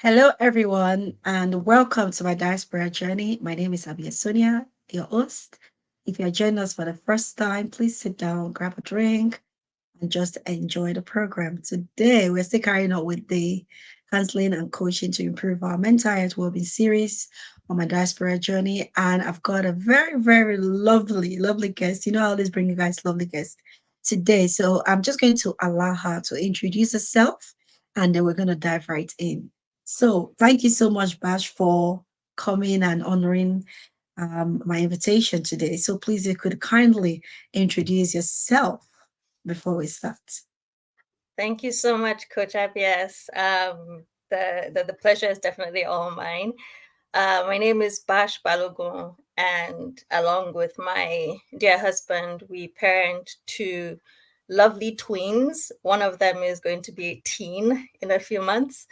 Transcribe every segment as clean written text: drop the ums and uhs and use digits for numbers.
Hello, everyone, and welcome to my diaspora journey. My name is Abia Sonia, your host. If you're joining us for the first time, please sit down, grab a drink, and just enjoy the program. Today, we're still carrying on with the counseling and coaching to improve our mental health wellbeing series on my diaspora journey. And I've got a very, very lovely guest. You know, I always bring you guys lovely guests today. So I'm just going to allow her to introduce herself and then we're going to dive right in. So thank you so much, Bash, for coming and honoring my invitation today. So please, you could kindly introduce yourself before we start. Thank you so much, Coach Abias. The pleasure is definitely all mine. My name is Bash Balogun, and along with my dear husband, we parent two lovely twins. One of them is going to be a teen in a few months.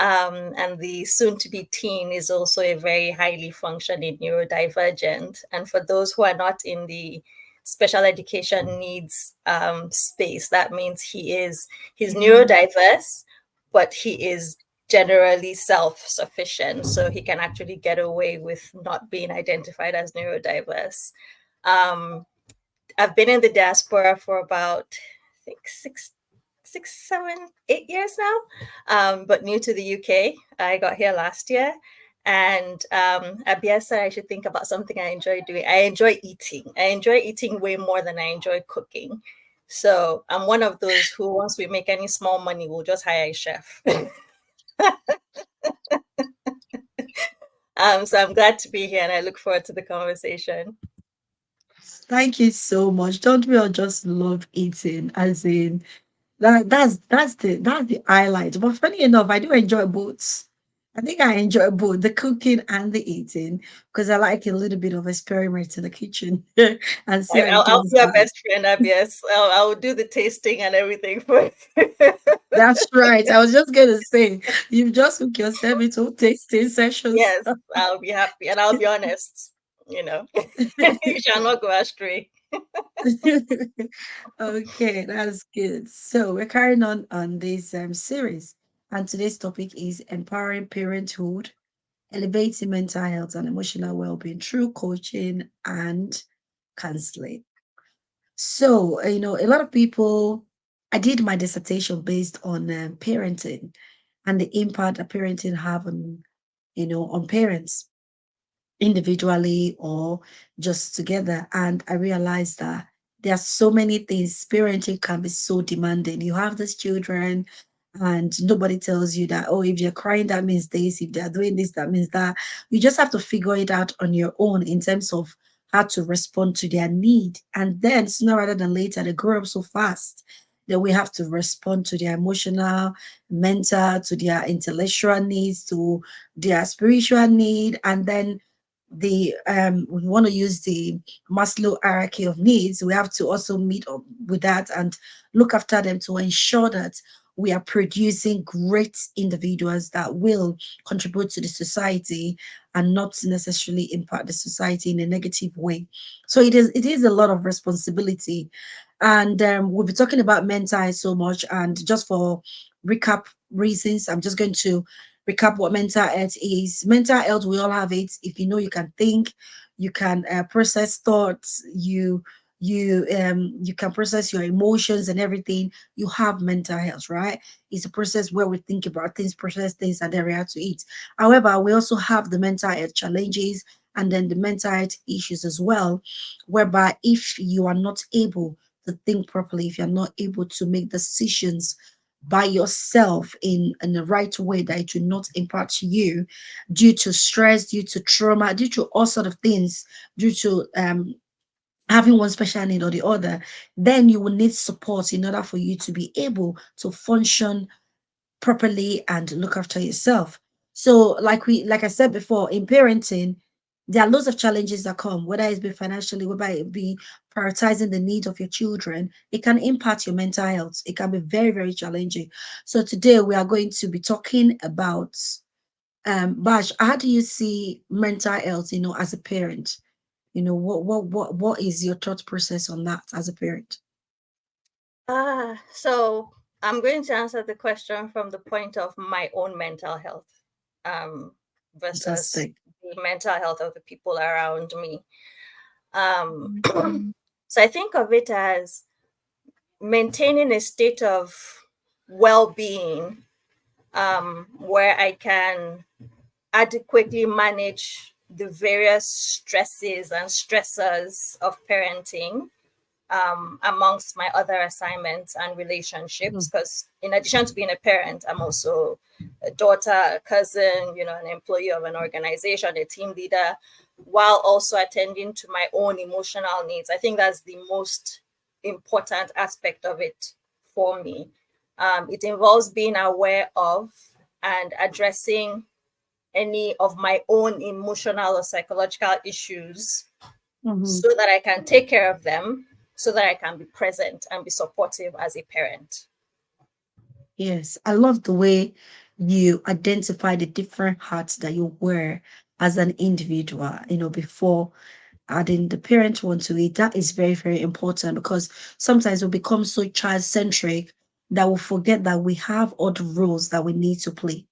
And the soon to be teen is also a very highly functioning neurodivergent. And for those who are not in the special education needs space, that means he's neurodiverse, but he is generally self-sufficient, so he can actually get away with not being identified as neurodiverse. um, I've been in the diaspora for about, I think, 6, 7, 8 years now, but new to the UK. I got here last year. And at BSI, I should think about something I enjoy doing. I enjoy eating. I enjoy eating way more than I enjoy cooking. So I'm one of those who, once we make any small money, we'll just hire a chef. So I'm glad to be here and I look forward to the conversation. Thank you so much. Don't we all just love eating? As in that's the highlight. But funny enough, I do enjoy both. I think I enjoy both the cooking and the eating because I like a little bit of experiment in the kitchen and see how it I'll turns be your out. best friend, Abias. I'll do the tasting and everything for you. That's right. I was just gonna say you've just hooked yourself into tasting sessions. Yes, I'll be happy and I'll be honest. You know, you shall not go astray. Okay, that's good. So we're carrying on this series, and today's topic is empowering parenthood, elevating mental health and emotional well-being through coaching and counseling. So a lot of people. I did my dissertation based on parenting and the impact that parenting have on on parents individually or just together. And I realized that there are so many things. Parenting can be so demanding. You have these children, and nobody tells you that, oh, if you're crying, that means this. If they're doing this, that means that. You just have to figure it out on your own in terms of how to respond to their need. And then sooner rather than later, they grow up so fast that we have to respond to their emotional, mental, to their intellectual needs, to their spiritual need, and then we want to use the Maslow hierarchy of needs. We have to also meet up with that and look after them to ensure that we are producing great individuals that will contribute to the society and not necessarily impact the society in a negative way. So it is a lot of responsibility, and we'll be talking about mental health so much. And just for recap reasons, I'm just going to recap what mental health is. Mental health, we all have it. If you know you can think, you can process thoughts, you can process your emotions and everything. You have mental health, right? It's a process where we think about things, process things, and then react to it. However, we also have the mental health challenges and then the mental health issues as well, whereby if you are not able to think properly, if you're not able to make decisions by yourself in the right way that it will not impact you due to stress, due to trauma, due to all sort of things, due to having one special need or the other, then you will need support in order for you to be able to function properly and look after yourself. So, like I said before, in parenting, there are lots of challenges that come, whether it's be financially, whether it be prioritizing the needs of your children. It can impact your mental health. It can be very, very challenging. So today we are going to be talking about Bash, how do you see mental health, as a parent? What is your thought process on that as a parent? So I'm going to answer the question from the point of my own mental health. versus Fantastic. the mental health of the people around me. So I think of it as maintaining a state of well-being, where I can adequately manage the various stresses and stressors of parenting, amongst my other assignments and relationships. Because in addition to being a parent, I'm also a daughter, a cousin, an employee of an organization, a team leader, while also attending to my own emotional needs. I think that's the most important aspect of it for me. It involves being aware of and addressing any of my own emotional or psychological issues Mm-hmm. so that I can take care of them, so that I can be present and be supportive as a parent. Yes, I love the way you identify the different hats that you wear as an individual, before adding the parent one to it. That is very, very important because sometimes we become so child centric that we forget that we have other roles that we need to play.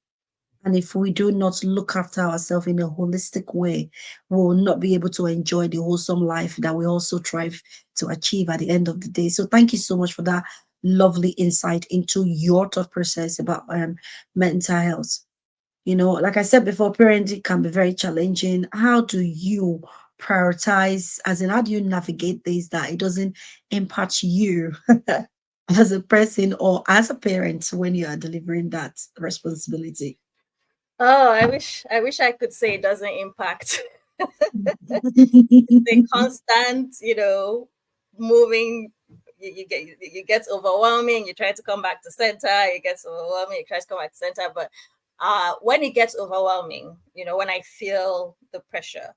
And if we do not look after ourselves in a holistic way, we will not be able to enjoy the wholesome life that we also strive to achieve at the end of the day. So thank you so much for that lovely insight into your thought process about mental health. Like I said before, parenting can be very challenging. How do you prioritize, as in, how do you navigate this that it doesn't impact you as a person or as a parent when you are delivering that responsibility? Oh, I wish I could say it doesn't impact. The constant, moving. You get overwhelming. You try to come back to center. It gets overwhelming. You try to come back to center, but when it gets overwhelming, when I feel the pressure,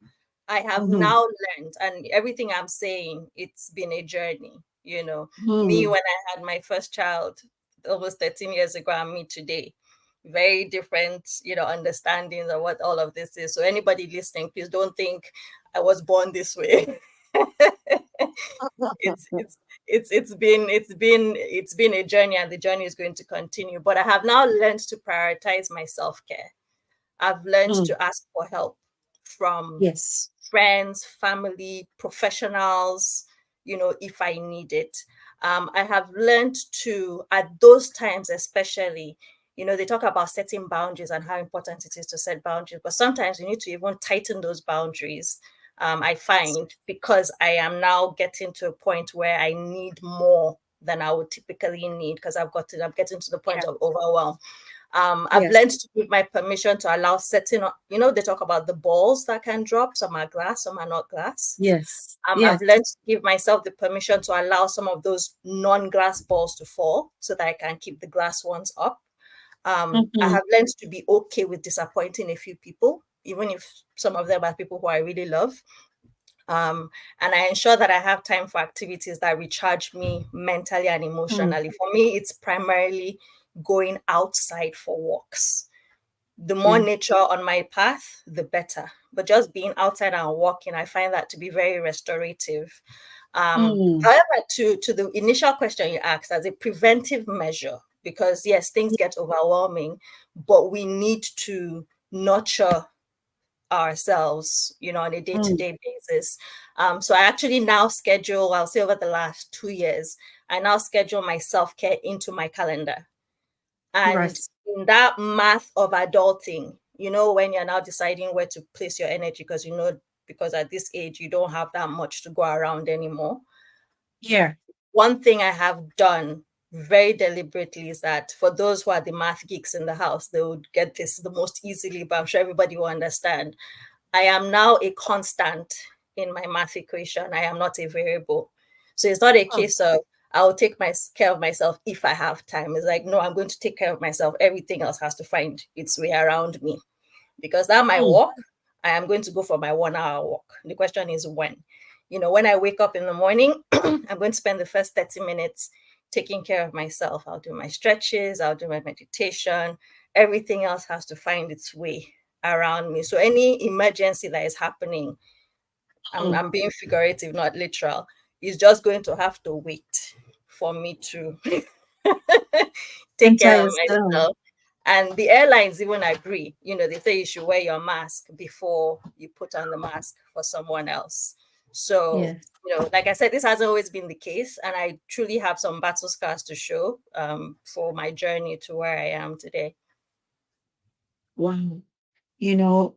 I have Mhm, now learned, and everything I'm saying, it's been a journey. Me mhm, when I had my first child almost 13 years ago, and me today, very different, understandings of what all of this is. So anybody listening, please don't think I was born this way. It's been a journey, and the journey is going to continue. But I have now learned to prioritize my self-care. I've learned mm. to ask for help from Yes. friends, family, professionals, if I need it. I have learned to, at those times especially, they talk about setting boundaries and how important it is to set boundaries, but sometimes you need to even tighten those boundaries. I find, because I am now getting to a point where I need more than I would typically need, because I'm getting to the point Yeah. of overwhelm. I've Yes. learned to give my permission to allow setting up, they talk about the balls that can drop. Some are glass, some are not glass. Yes. I've Yes. learned to give myself the permission to allow some of those non-glass balls to fall so that I can keep the glass ones up. I Mhm, have learned to be okay with disappointing a few people, even if some of them are people who I really love. And I ensure that I have time for activities that recharge me mentally and mm, emotionally. For me, it's primarily going outside for walks. The more yeah. nature on my path, the better. But just being outside and walking, I find that to be very restorative. Mm, However, to the initial question you asked, as a preventive measure, because yes, things get overwhelming, but we need to nurture ourselves, on a mm, day-to-day basis. So I actually now schedule, I'll say over the last 2 years, I now schedule my self-care into my calendar. right. And in that math of adulting, when you're now deciding where to place your energy, because at this age, you don't have that much to go around anymore. Yeah. One thing I have done very deliberately is that for those who are the math geeks in the house, they would get this the most easily, but I'm sure everybody will understand. I am now a constant in my math equation. I am not a variable. So it's not a Oh, case of I'll take care of myself if I have time. It's like, no, I'm going to take care of myself. Everything else has to find its way around me. Because that my mm, walk, I am going to go for my 1 hour walk. The question is when. When I wake up in the morning, I'm going to spend the first 30 minutes taking care of myself. I'll do my stretches, I'll do my meditation. Everything else has to find its way around me. So any emergency that is happening, mm. I'm being figurative, not literal, is just going to have to wait for me to take Enter care of yourself. myself. And the airlines even agree, they say you should wear your mask before you put on the mask for someone else. So, Yes. like I said, this hasn't always been the case. And I truly have some battle scars to show for my journey to where I am today. Wow.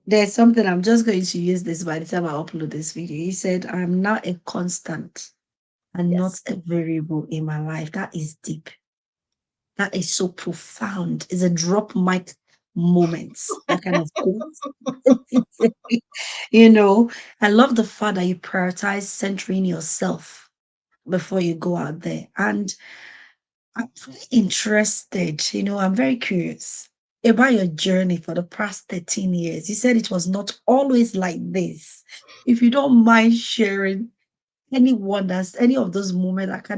There's something I'm just going to use this by the time I upload this video. He said, I'm not a constant and not Yes. a variable in my life. That is deep. That is so profound. It's a drop mic moment. That kind of quote. I love the fact that you prioritize centering yourself before you go out there. And I'm very interested, I'm very curious about your journey for the past 13 years. You said it was not always like this. If you don't mind sharing any of those moments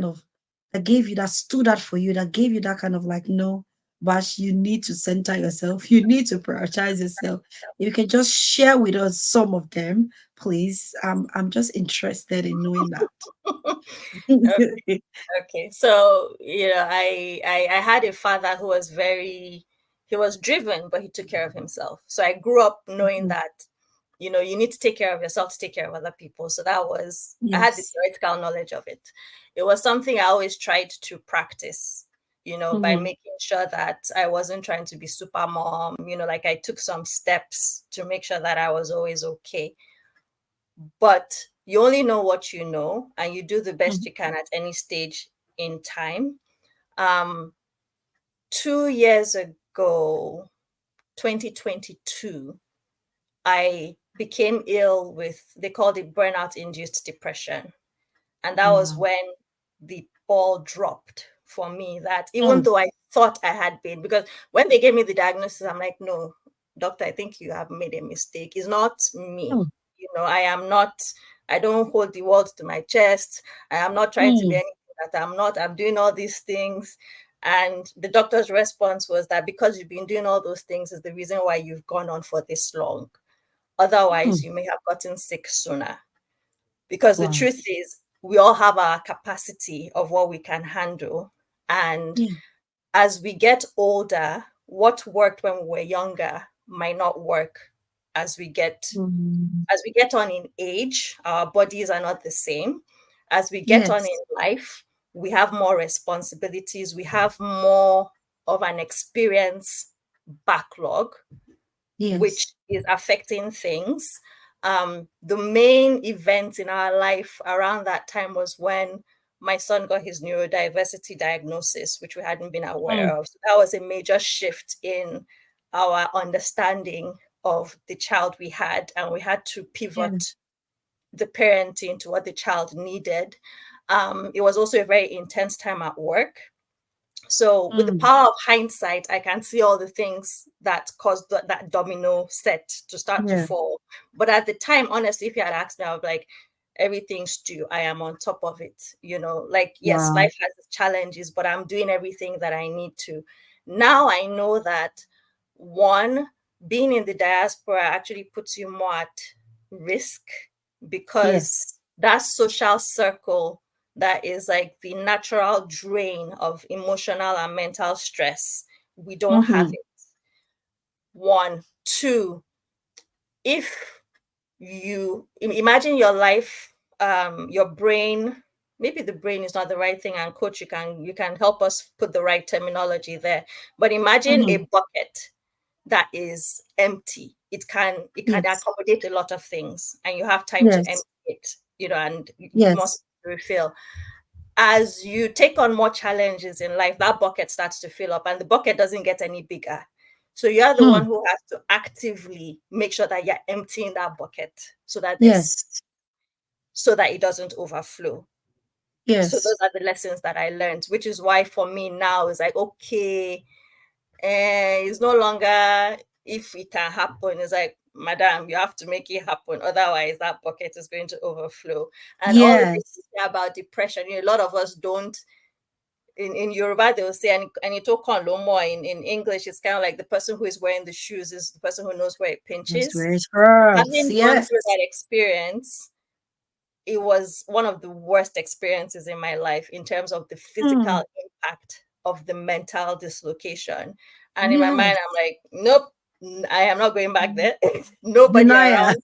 that gave you, that stood out for you, that gave you that kind of like, no, Bash, you need to center yourself, you need to prioritize yourself. If you can just share with us some of them, please. I'm just interested in knowing that. Okay, so I had a father who was he was driven, but he took care of himself. So I grew up knowing Mhm. that you need to take care of yourself to take care of other people. So I had the Yes. theoretical knowledge of it. It was something I always tried to practice, by Mhm. making sure that I wasn't trying to be super mom, like I took some steps to make sure that I was always okay. But you only know what you know, and you do the best Mhm. you can at any stage in time. um 2 years ago, 2022, I became ill with, they called it burnout induced depression. And that was Wow. when the ball dropped for me, that even Mm, though I thought I had been, because when they gave me the diagnosis, I'm like, no, doctor, I think you have made a mistake. It's not me. mm, I am not, I don't hold the world to my chest. I am not trying to be mm, anything that I'm not. I'm doing all these things. And the doctor's response was that because you've been doing all those things is the reason why you've gone on for this long. Otherwise, mm. you may have gotten sick sooner. Because the Wow. truth is, we all have our capacity of what we can handle. And Yeah. as we get older, what worked when we were younger might not work as we get Mm. as we get on in age. Our bodies are not the same. As we get on in Yes. life, we have more responsibilities, we have more of an experience backlog, which Yes. is affecting things. The main event in our life around that time was when my son got his neurodiversity diagnosis, which we hadn't been aware Mm. of. So that was a major shift in our understanding of the child we had, and we had to Yeah. pivot the parenting to what the child needed. It was also a very intense time at work. So, with the Mm. power of hindsight, I can see all the things that caused that domino set to start to Yeah. fall. But at the time, honestly, if you had asked me, I would be like, everything's due. I am on top of it. Like, yes, Wow. life has its challenges, but I'm doing everything that I need to. Now I know that, one, being in the diaspora actually puts you more at risk, because Yes. that social circle that is like the natural drain of emotional and mental stress, we don't have Mm-hmm. it. One. Two, if you imagine your life, your brain, maybe the brain is not the right thing, and coach, you can help us put the right terminology there. But imagine a Mm-hmm. bucket that is empty. It can Yes. accommodate a lot of things, and you have time to Yes. empty it, and you must Yes. refill. As you take on more challenges in life, that bucket starts to fill up, and the bucket doesn't get any bigger. So you are the one Hmm. who has to actively make sure that you're emptying that bucket, so that Yes. it doesn't overflow. So those Yes. are the lessons that I learned, which is why for me now it's like, okay, it's no longer if it can happen. It's like, madam, you have to make it happen. Otherwise, that bucket is going to overflow. And all the things you Yes. say about depression, a lot of us don't. In Yoruba, they will say, and it took on more. In English, it's kind of like the person who is wearing the shoes is the person who knows where it That's pinches. where it hurts. Having gone Yes. through that experience, it was one of the worst experiences in my life in terms of the physical Hmm. impact of the mental dislocation. And in my mind, Yes. I'm like, nope, I am not going back there. Nobody Denial. around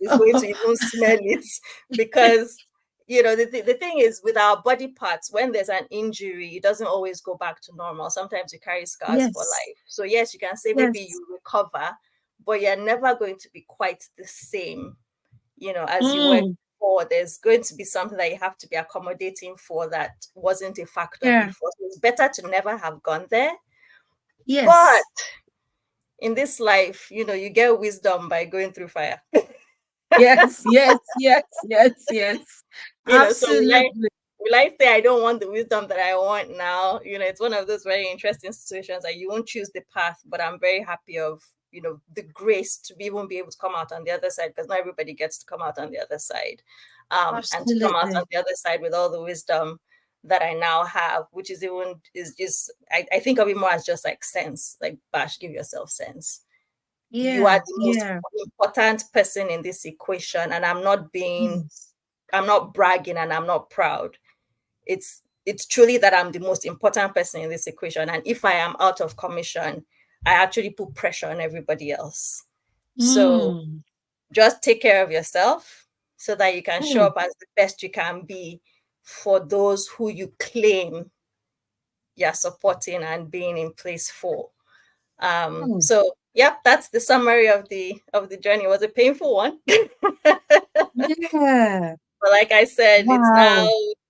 is going to even smell it, because the thing is, with our body parts, when there's an injury, it doesn't always go back to normal. Sometimes you carry scars for Yes. life. So yes, you can say maybe Yes. you recover, but you're never going to be quite the same, as you were Mm. before. There's going to be something that you have to be accommodating for that wasn't a factor Yeah. before. So it's better to never have gone there. But Yes. in this life, you get wisdom by going through fire. Yes. Yes. Yes. Yes. Yes. So Absolutely. will I say I don't want the wisdom that I want now? It's one of those very interesting situations that you won't choose the path, but I'm very happy of, the grace to even be able to come out on the other side, because not everybody gets to come out on the other side. And to come out on Absolutely. the other side with all the wisdom that I now have, which is just, I think of it more as just like sense, like Bash, give yourself sense. You are Yeah. the most Yeah. important person in this equation, and Yes. I'm not bragging and I'm not proud. It's truly that I'm the most important person in this equation, and if I am out of commission, I actually put pressure on everybody else. So Mm. just take care of yourself so that you can show Mm. up as the best you can be for those who you claim you're supporting and being in place for. Mm. So yep, that's the summary of the journey. It was a painful one. Yeah. But like I said, it's now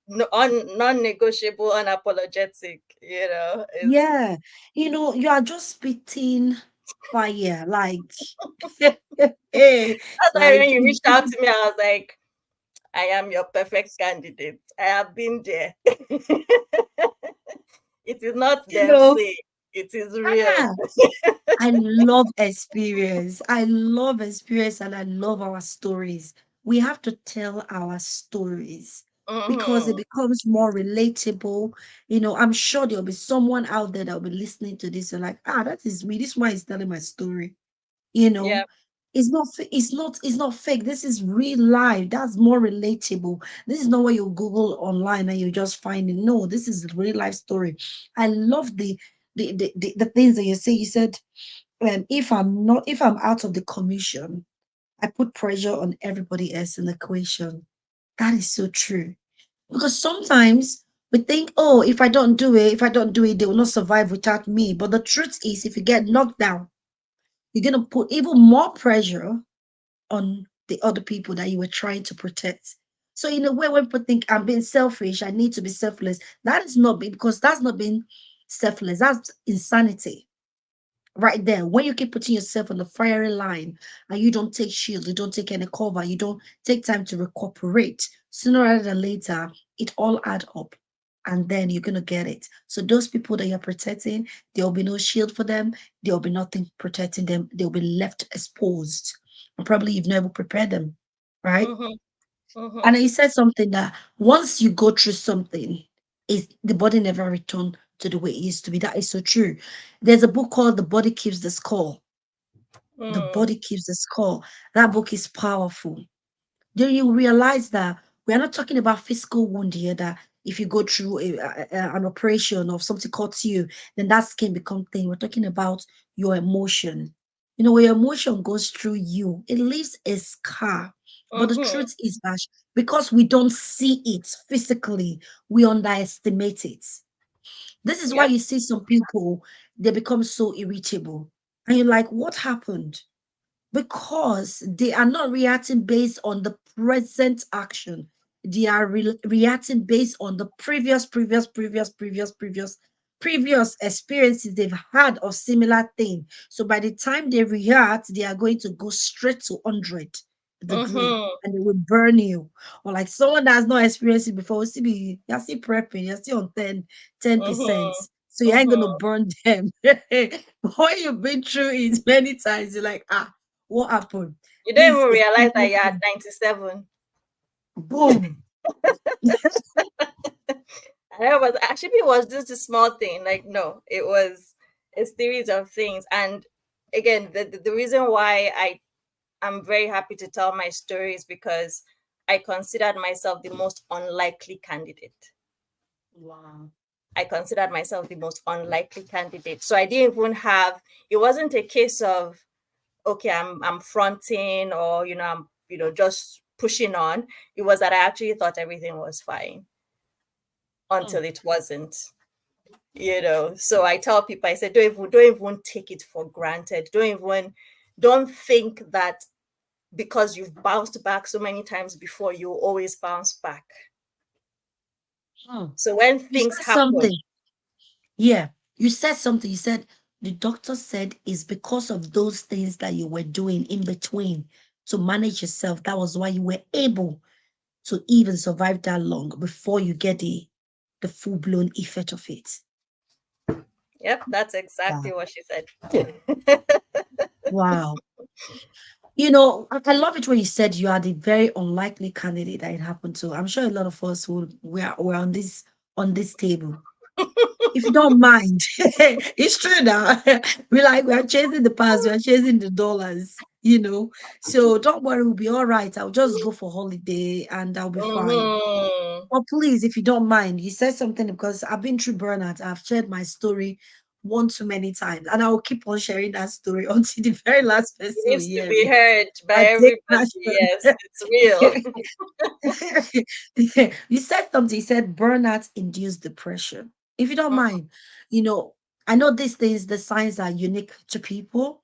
Wow. non-negotiable, unapologetic. It's Yeah. You are just spitting fire. Like, that's why like when you reached out to me, I was like, I am your perfect candidate. I have been there. It is not you them know, say, it is real. ah, I love experience. I love experience and I love our stories. We have to tell our stories because it Mm-hmm. becomes more relatable. I'm sure there'll be someone out there that'll be listening to this and like, that is me. This one is telling my story. you Yeah. know it's not fake. This is real life. That's more relatable. This is not what you Google online and you just find it. No, this is a real life story. I love the things that you say. You said, if I'm out of the commission, I put pressure on everybody else in the equation. That is so true, because sometimes we think, oh, if I don't do it, they will not survive without me. But the truth is, if you get knocked down, you're going to put even more pressure on the other people that you were trying to protect. So, in a way, when people think I'm being selfish, I need to be selfless, that is not because that's not being selfless. That's insanity right there. When you keep putting yourself on the firing line and you don't take shield, you don't take any cover, you don't take time to recuperate, sooner rather than later, it all add up. And then you're gonna get it. So those people that you're protecting, there will be no shield for them, there will be nothing protecting them, they'll be left exposed. And probably you've never prepared them, right? Mm-hmm. Mm-hmm. And he said something that once you go through something, the body never return to the way it used to be. That is so true. There's a book called The Body Keeps the Score. The Mm. Body Keeps the Score. That book is powerful. Then you realize that we are not talking about physical wound here, that if you go through an operation or something cuts you, then that skin become thin. We're talking about your emotion. When your emotion goes through you, it leaves a scar. But the Mm-hmm. truth is that because we don't see it physically, we underestimate it. This is why Yep. you see some people, they become so irritable. And you're like, what happened? Because they are not reacting based on the present action. They are reacting based on the previous experiences they've had of similar thing. So by the time they react, they are going to go straight to 100 degree Mm-hmm. and they will burn you. Or like someone that has not experienced it before, you're still prepping, you're still on 10%. Mm-hmm. So you ain't gonna Mm-hmm. burn them. But when you've been through it many times, you're like, what happened? You don't This even is realize that previous you're at thing. 97. Boom. And it was just a small thing. Like, no, it was a series of things. And again, the reason why I'm very happy to tell my story is because I considered myself the most unlikely candidate. Wow. I considered myself the most unlikely candidate. So I didn't even have, it wasn't a case of, okay, I'm fronting or, I'm, just pushing on. It was that I actually thought everything was fine until it wasn't. So I tell people, I said, don't even take it for granted. Don't think that because you've bounced back so many times before, you'll always bounce back. So when You things said happen, something. Yeah. You said something. You said the doctor said it's because of those things that you were doing in between to manage yourself. That was why you were able to even survive that long before you get the full-blown effect of it. yep, that's exactly Wow. what she said. Wow. I love it when you said you are the very unlikely candidate that it happened to. I'm sure a lot of us we're on this table. If you don't mind, it's true now. We're chasing the past, we're chasing the dollars. So don't worry, we'll be all right. I'll just go for holiday and I'll be fine. Mhm. But please, if you don't mind, you said something because I've been through burnout. I've shared my story one too many times, and I will keep on sharing that story until the very last It person will needs to hear be me. heard by I take everybody. Yes, action. it's real. You said something. You said burnout induced depression. If you don't Mhm, mind, I know these things, the signs are unique to people,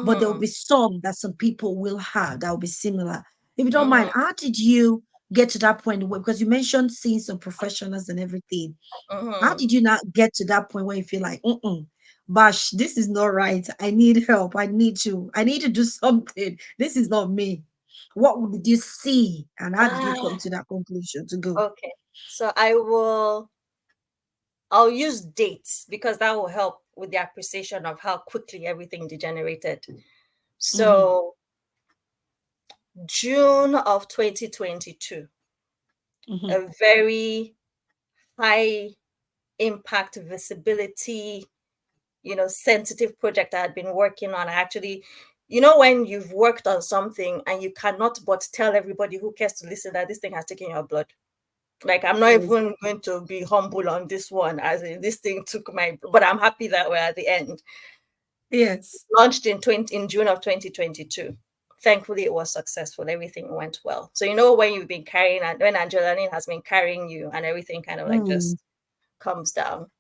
but there will mhm, be some that some people will have that will be similar. If you don't mind, mhm, how did you get to that point? Because you mentioned seeing some professionals and everything. How mhm. did you not get to that point where you feel like, Bash, this is not right. I need help. I need to do something. This is not me. What did you see? And how did you come Ah, to that conclusion to go? okay. So I'll use dates because that will help with the appreciation of how quickly everything degenerated. Mm-hmm, So June of 2022, mm-hmm, a very high impact visibility, sensitive project I had been working on. I actually, when you've worked on something and you cannot but tell everybody who cares to listen that this thing has taken your blood. Like, I'm not yes, even going to be humble on this one, as in this thing took but I'm happy that we're at the end. yes. Launched in June of 2022. Thankfully, it was successful. Everything went well. So, when you've been carrying, and when Angeline has been carrying you, and everything kind of like Mm, just comes down.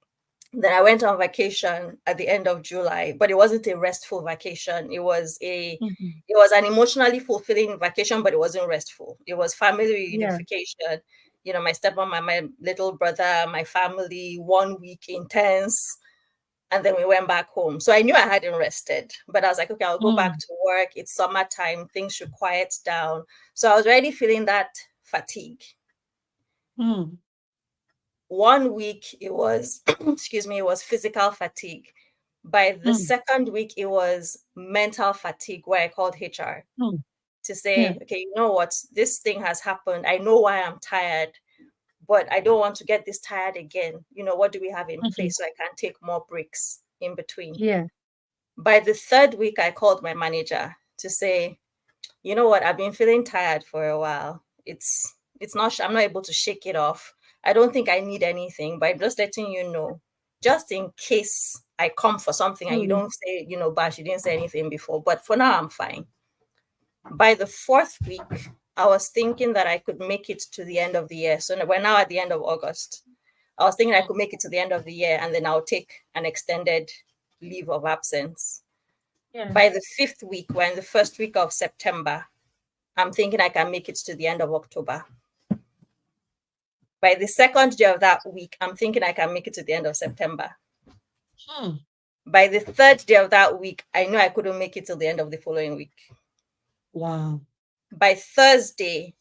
Then I went on vacation at the end of July, but it wasn't a restful vacation. mm-hmm, It was an emotionally fulfilling vacation, but it wasn't restful. It was family yeah, reunification. My stepmom, my little brother, my family, 1 week intense. And then we went back home. So I knew I hadn't rested, but I was like, okay, I'll go back mm, to work. It's summertime. Things should quiet down. So I was already feeling that fatigue. mm, 1 week it was excuse me, it was physical fatigue. By the mm, second week it was mental fatigue, where I called HR mm, to yeah, say, okay, you know what, this thing has happened. I know why I'm tired, but I don't want to get this tired again. What do we have in mm-hmm, place so I can take more breaks in between? yeah, By the third week I called my manager to say, you know what, I've been feeling tired for a while. It's not, I'm not able to shake it off. I don't think I need anything, but I'm just letting you know, just in case I come for something and you mm, don't say, Bash, you didn't say anything before, but for now I'm fine. By the fourth week, I was thinking that I could make it to the end of the year. So we're now at the end of August. I was thinking I could make it to the end of the year and then I'll take an extended leave of absence. yeah, By the fifth week, we're in the first week of September. I'm thinking I can make it to the end of October. By the second day of that week, I'm thinking I can make it to the end of September. mm, By the third day of that week, I knew I couldn't make it till the end of the following week. wow, By Thursday,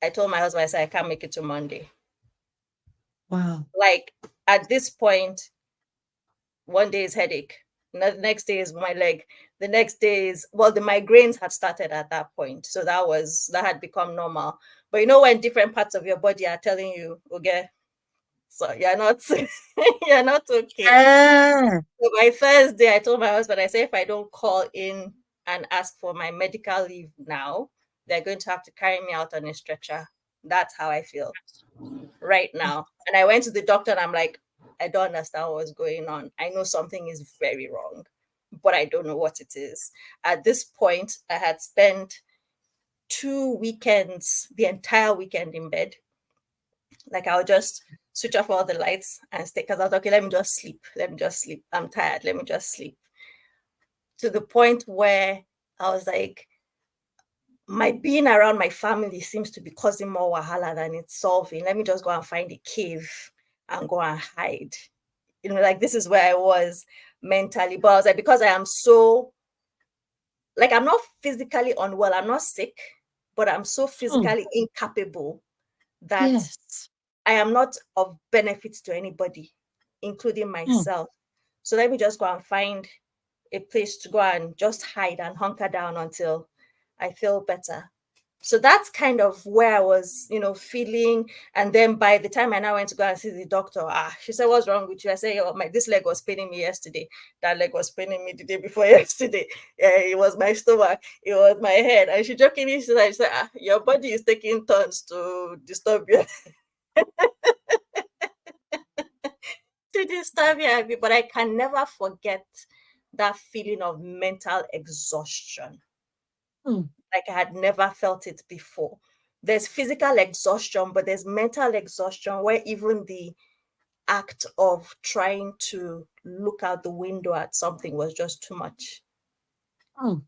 I told my husband, I said, I can't make it to Monday. wow, Like, at this point, one day is headache. The next day is my leg. The next day is, well, the migraines had started at that point. So that had become normal. But when different parts of your body are telling you, okay, so you're not you're not okay. yeah, So by Thursday, I told my husband, I said, if I don't call in and ask for my medical leave now, they're going to have to carry me out on a stretcher. That's how I feel right now. And I went to the doctor and I'm like, I don't understand what's going on. I know something is very wrong, but I don't know what it is. At this point, I had spent 2 weekends, the entire weekend in bed. Like I'll just switch off all the lights and stay because I was like, okay, let me just sleep. Let me just sleep. I'm tired. Let me just sleep. To the point where I was like, my being around my family seems to be causing more wahala than it's solving. Let me just go and find a cave and go and hide. Like this is where I was mentally. But I was like, because I am so, like, I'm not physically unwell, I'm not sick, but I'm so Mm. physically incapable that Yes. I am not of benefit to anybody, including Mm. myself. So let me just go and find a place to go and just hide and hunker down until I feel better. So that's kind of where I was, feeling. And then by the time I now went to go and see the doctor, she said, "What's wrong with you?" I said, "Oh, this leg was paining me yesterday. That leg was paining me the day before yesterday. It was my stomach. It was my head." And she jokingly said, "Your body is taking turns to disturb you." To disturb you, but I can never forget that feeling of mental exhaustion. Mm. Like I had never felt it before. There's physical exhaustion, but there's mental exhaustion where even the act of trying to look out the window at something was just too much. Mm.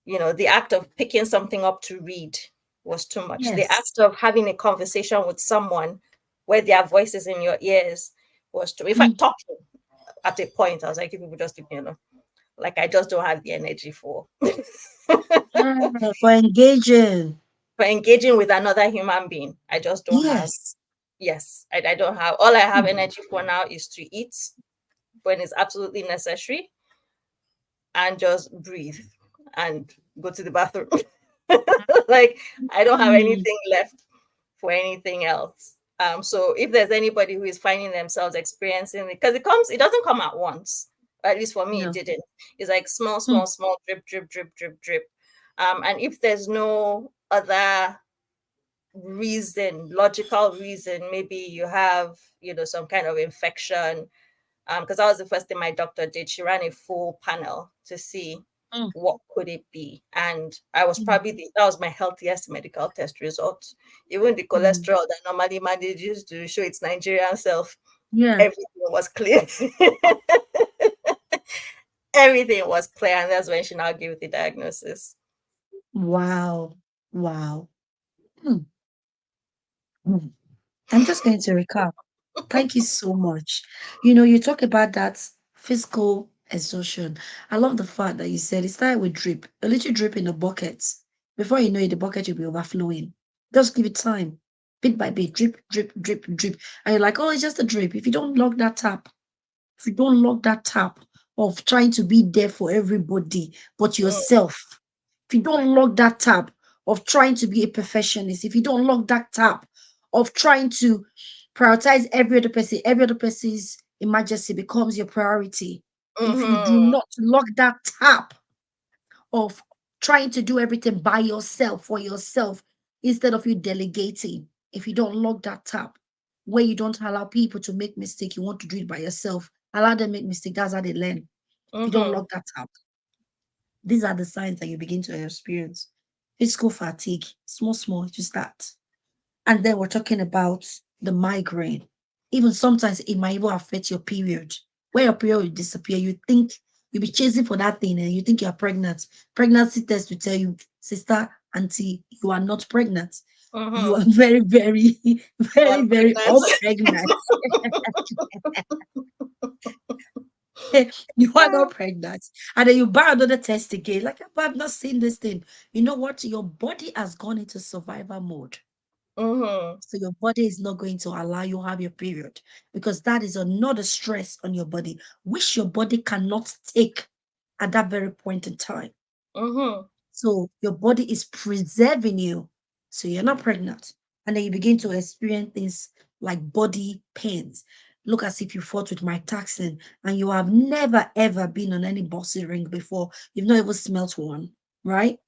The act of picking something up to read was too much. The Yes. act of having a conversation with someone where their voice is in your ears was too. In fact, Mm. talking at a point, I was like, "You people just leave me alone." Like I just don't have the energy for For engaging. for engaging with another human being. I just don't have. Yes. Yes, I don't have. All I have Mm. energy for now is to eat when it's absolutely necessary and just breathe and go to the bathroom. Like I don't have Mm. anything left for anything else. So if there's anybody who is finding themselves experiencing it, because it doesn't come at once. At least for me, it No. didn't. It's like small, Mm. small, small drip, drip, drip, drip, drip. And if there's no other reason, logical reason, maybe you have, some kind of infection. Because that was the first thing my doctor did. She ran a full panel to see Mm. what could it be, and I was Mm. probably that was my healthiest medical test result. Even the Mm. cholesterol that normally manages to show its Nigerian self, Yeah. everything was clear. Everything was clear, and that's when she now gave the diagnosis. Wow. Wow. Mm. Mm. I'm just going to recap. Thank you so much. You talk about that physical exhaustion. I love the fact that you said it started with drip, a little drip in the bucket. Before you know it, the bucket will be overflowing. Just give it time, bit by bit, drip, drip, drip, drip. And you're like, oh, it's just a drip. If you don't lock that tap, if you don't lock that tap of trying to be there for everybody but Mm, yourself, if you don't lock that tap of trying to be a perfectionist, if you don't lock that tap of trying to prioritize every other person's emergency becomes your priority. If you do mm-hmm, not lock that tap of trying to do everything by yourself for yourself instead of you delegating, if you don't lock that tap where you don't allow people to make mistake, you want to do it by yourself, allow them make mistake, that's how they learn. If you don't mm-hmm, lock that tap, these are the signs that you begin to experience physical fatigue, small, small, just that. And then we're talking about the migraine. Even sometimes it might even affect your period. When your period will disappear, you think you'll be chasing for that thing and you think you're pregnant. Pregnancy test will tell you, sister, auntie, you are not pregnant. You mm-hmm. are very, very, very, very Pregnant. unpregnant. You are not pregnant. And then you buy another test again. Like, "But I've not seen this thing." You know what? Your body has gone into survival mode. Mm-hmm, So your body is not going to allow you have your period because that is another stress on your body, which your body cannot take at that very point in time. mm-hmm, So your body is preserving you. So you're not pregnant. And then you begin to experience things like body pains. Look as if you fought with my toxin and you have never ever been on any boxing ring before. You've not even smelt one, right?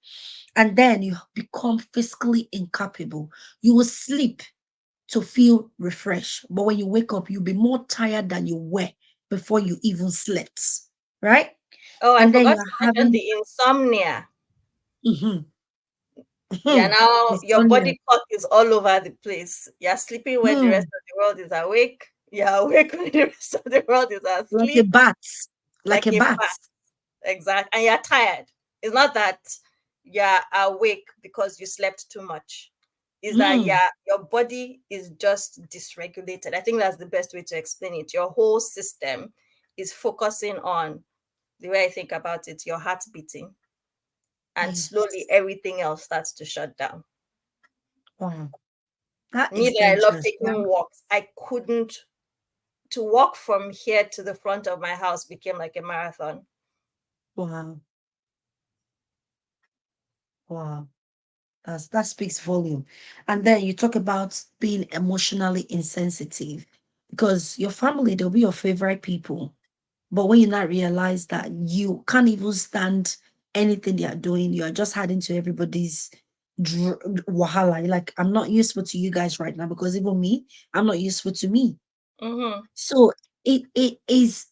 And then you become physically incapable. You will sleep. to feel refreshed. But when you wake up, you'll be more tired than you were before you even slept, right? Oh, I And then forgot you're to mention having the insomnia. mhm, Yeah, now your insomnia. body clock is all over the place. You're sleeping when the rest Hmm, of the world is awake. You're awake when the rest of the world is like a asleep, bat, like like a a bat. bat. Exact. And you're tired. It's not that you're awake because you slept too much. Is that Hmm, yeah, your body is just dysregulated. I think that's the best way to explain it. Your whole system is focusing on the way I think about it, your heart beating, and slowly yes. everything else starts to shut down. Wow, that Me is that I love dangerous. Yeah. taking walks, I couldn't to walk from here to the front of my house became like a marathon. Wow, wow. That speaks volume. And then you talk about being emotionally insensitive because your family, they'll be your favorite people. But when you not realize that you can't even stand anything they are doing, you are just adding to everybody's wahala. You're like, I'm not useful to you guys right now because even me, I'm not useful to me. Mm-hmm. So it is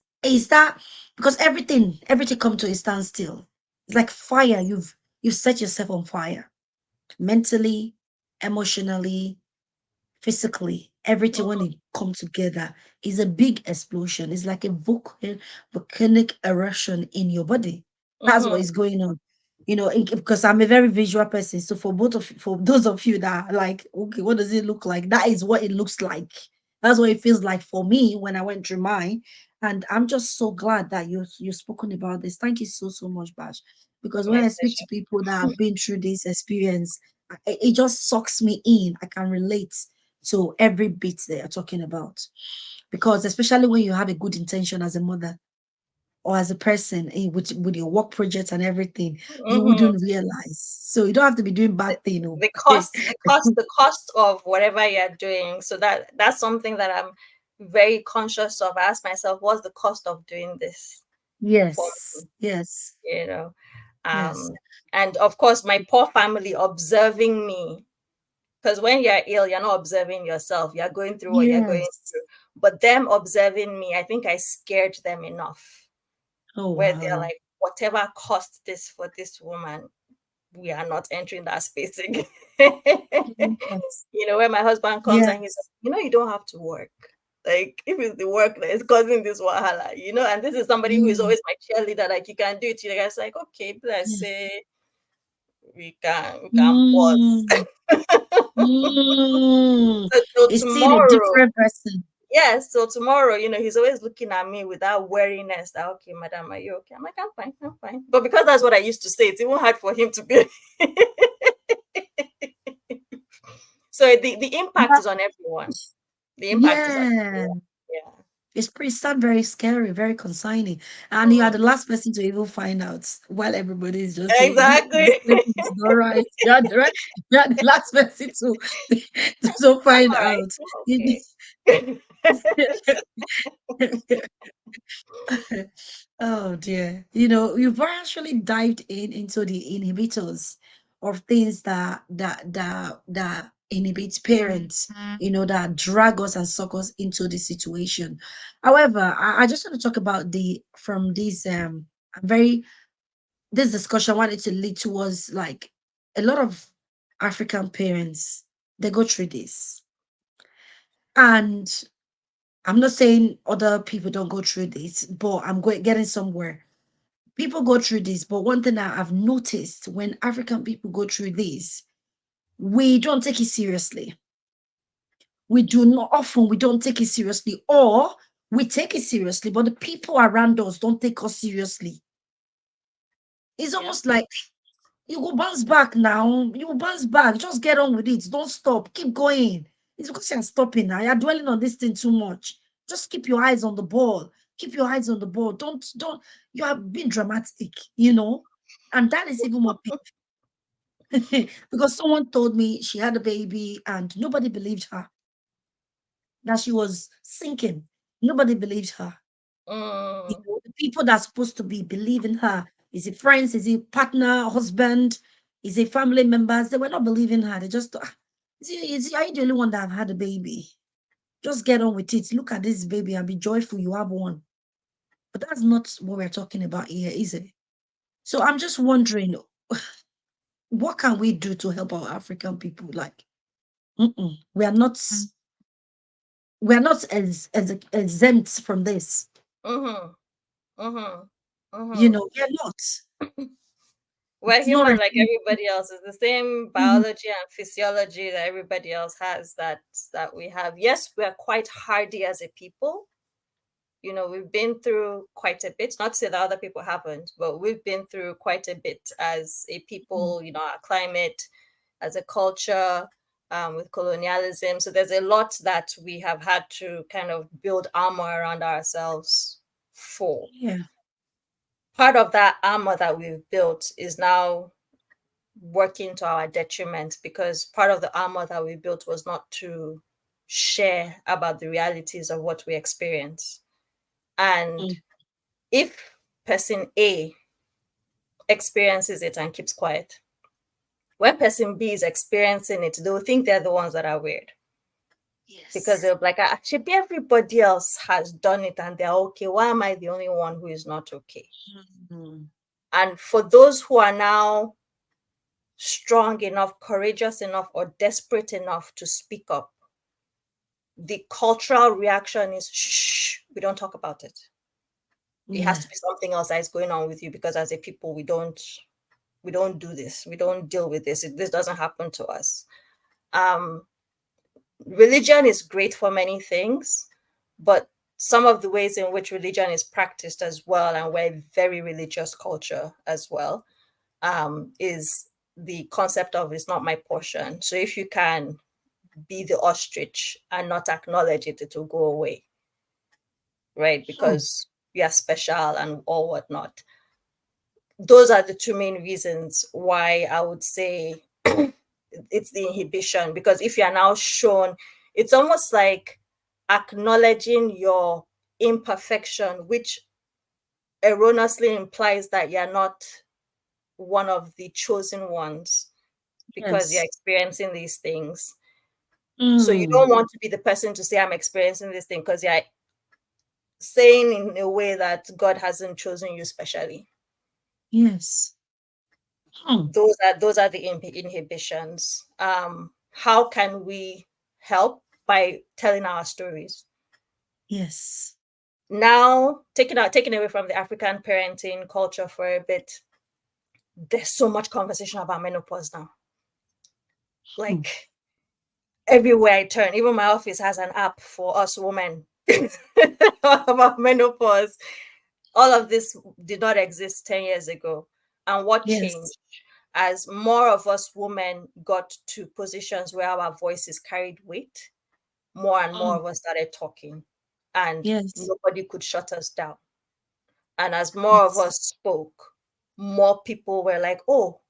that because everything come to a standstill. It's like fire. You've set yourself on fire mentally, emotionally, physically, everything when it come together is a big explosion. It's like a volcanic eruption in your body. That's what Mm-hmm. is going on. Because I'm a very visual person. So for those of you that are like, okay, what does it look like? That is what it looks like. That's what it feels like for me when I went through mine. And I'm just so glad that you've spoken about this. Thank you so so much, Bash. Because when My I speak to pleasure. people that have been through this experience, it just sucks me in. I can relate to every bit they are talking about. Because especially when you have a good intention as a mother or as a person with your work projects and everything, you Mm-hmm. wouldn't realize. So you don't have to be doing bad thing. Oh. The cost of whatever you're doing. So that's something that I'm very conscious of. I ask myself, what's the cost of doing this for Yes, me? yes, You know, yes, um, and of course, my poor family observing me. Because when you're ill, you're not observing yourself. You're going through what you're going yes. through. But them observing me, I think I scared them enough. Oh Where they're wow. like, whatever cost this for this woman, we are not entering that space again. Yes, Where my husband comes and he's yes. like, you don't have to work. Like, if it's the work that is causing this wahala, and this is somebody who is Mm, always my cheerleader, like, you can do it. You guys like, okay, let's yeah. say we can pause. Mm, mm. So It's still a tomorrow, different person. yes, so tomorrow, he's always looking at me with that wariness that, okay, madam, are you okay? I'm like, I'm fine, I'm fine. But because that's what I used to say, it's even hard for him to be. So the impact But is on everyone. The impact is on yeah. everyone. Yeah. It's pretty sound very scary, very consigning. And you are Mm. the last person to even find out while everybody is just saying Exactly. this person is not right. You are the last person to I'm find all right. out. I'm okay. Oh dear. You've actually dived into the inhibitors of things that inhibits parents, that drag us and suck us into the situation. However, I just want to talk about the from this very this discussion I wanted to lead towards like a lot of African parents, they go through this. And I'm not saying other people don't go through this, but I'm getting somewhere. People go through this, but one thing that I've noticed when African people go through this, we don't take it seriously. We don't take it seriously, or we take it seriously, but the people around us don't take us seriously. It's Yeah. almost like you go bounce back now. You will bounce back. Just get on with it. Don't stop. Keep going. It's because you're stopping now. You're dwelling on this thing too much. Just keep your eyes on the ball. Keep your eyes on the ball. Don't. You are being dramatic. And that is even more painful because someone told me she had a baby and nobody believed her that she was sinking. Nobody believed her. Mm. The people that's supposed to be believing her, is it friends, is it partner, husband, is it family members? They were not believing her. They just Are you the only one that have had a baby? Just get on with it. Look at this baby and be joyful you have one. But that's not what we're talking about here, is it? So I'm just wondering, what can we do to help our African people? Like, we are not as exempt from this. Mm-hmm. Mm-hmm. You Mm-hmm. know, we are not. We're It's not human as like everybody else. It's the same Mhm. biology and physiology that everybody else has that we have. Yes, we are quite hardy as a people. You know, we've been through quite a bit. Not to say that other people haven't, but we've been through quite a bit as a people, you know, our climate, as a culture, with colonialism. So there's a lot that we have had to kind of build armor around ourselves for. Yeah. Part of that armor that we've built is now working to our detriment, because part of the armor that we built was not to share about the realities of what we experience. And Mm. if person A experiences it and keeps quiet, when person B is experiencing it, they'll think they're the ones that are weird, because Yes. they'll be like, ah, should be everybody else has done it and they're okay. Why am I the only one who is not okay? Mhm. And for those who are now strong enough, courageous enough, or desperate enough to speak up, the cultural reaction is, shh, we don't talk about it. It has Yeah. to be something else that is going on with you, because as a people, we don't do this. We don't deal with this. This doesn't happen to us. Um, Religion is great for many things, but some of the ways in which religion is practiced as well, and we're a very religious culture as well, is the concept of it's not my portion. So if you can be the ostrich and not acknowledge it, it will go away, right? Hmm. Because we are special and all whatnot. Those are the two main reasons why I would say it's the inhibition. Because if you are now shown, it's almost like acknowledging your imperfection, which erroneously implies that you're not one of the chosen ones because you're Yes. experiencing these things. So you Mm. don't want to be the person to say, I'm experiencing this thing, because you're saying in a way that God hasn't chosen you specially. Yes. Hmm. Those are the inhibitions. How can we help? By telling our stories. Yes. Now, taking away from the African parenting culture for a bit, there's so much conversation about menopause now. Hmm. Like everywhere I turn, even my office has an app for us women about menopause. All of this did not exist 10 years ago. And what Yes. changed? As more of us women got to positions where our voices carried weight, more and more Mm. of us started talking, and Yes. nobody could shut us down. And as more of Yes. us spoke, more people were like, oh,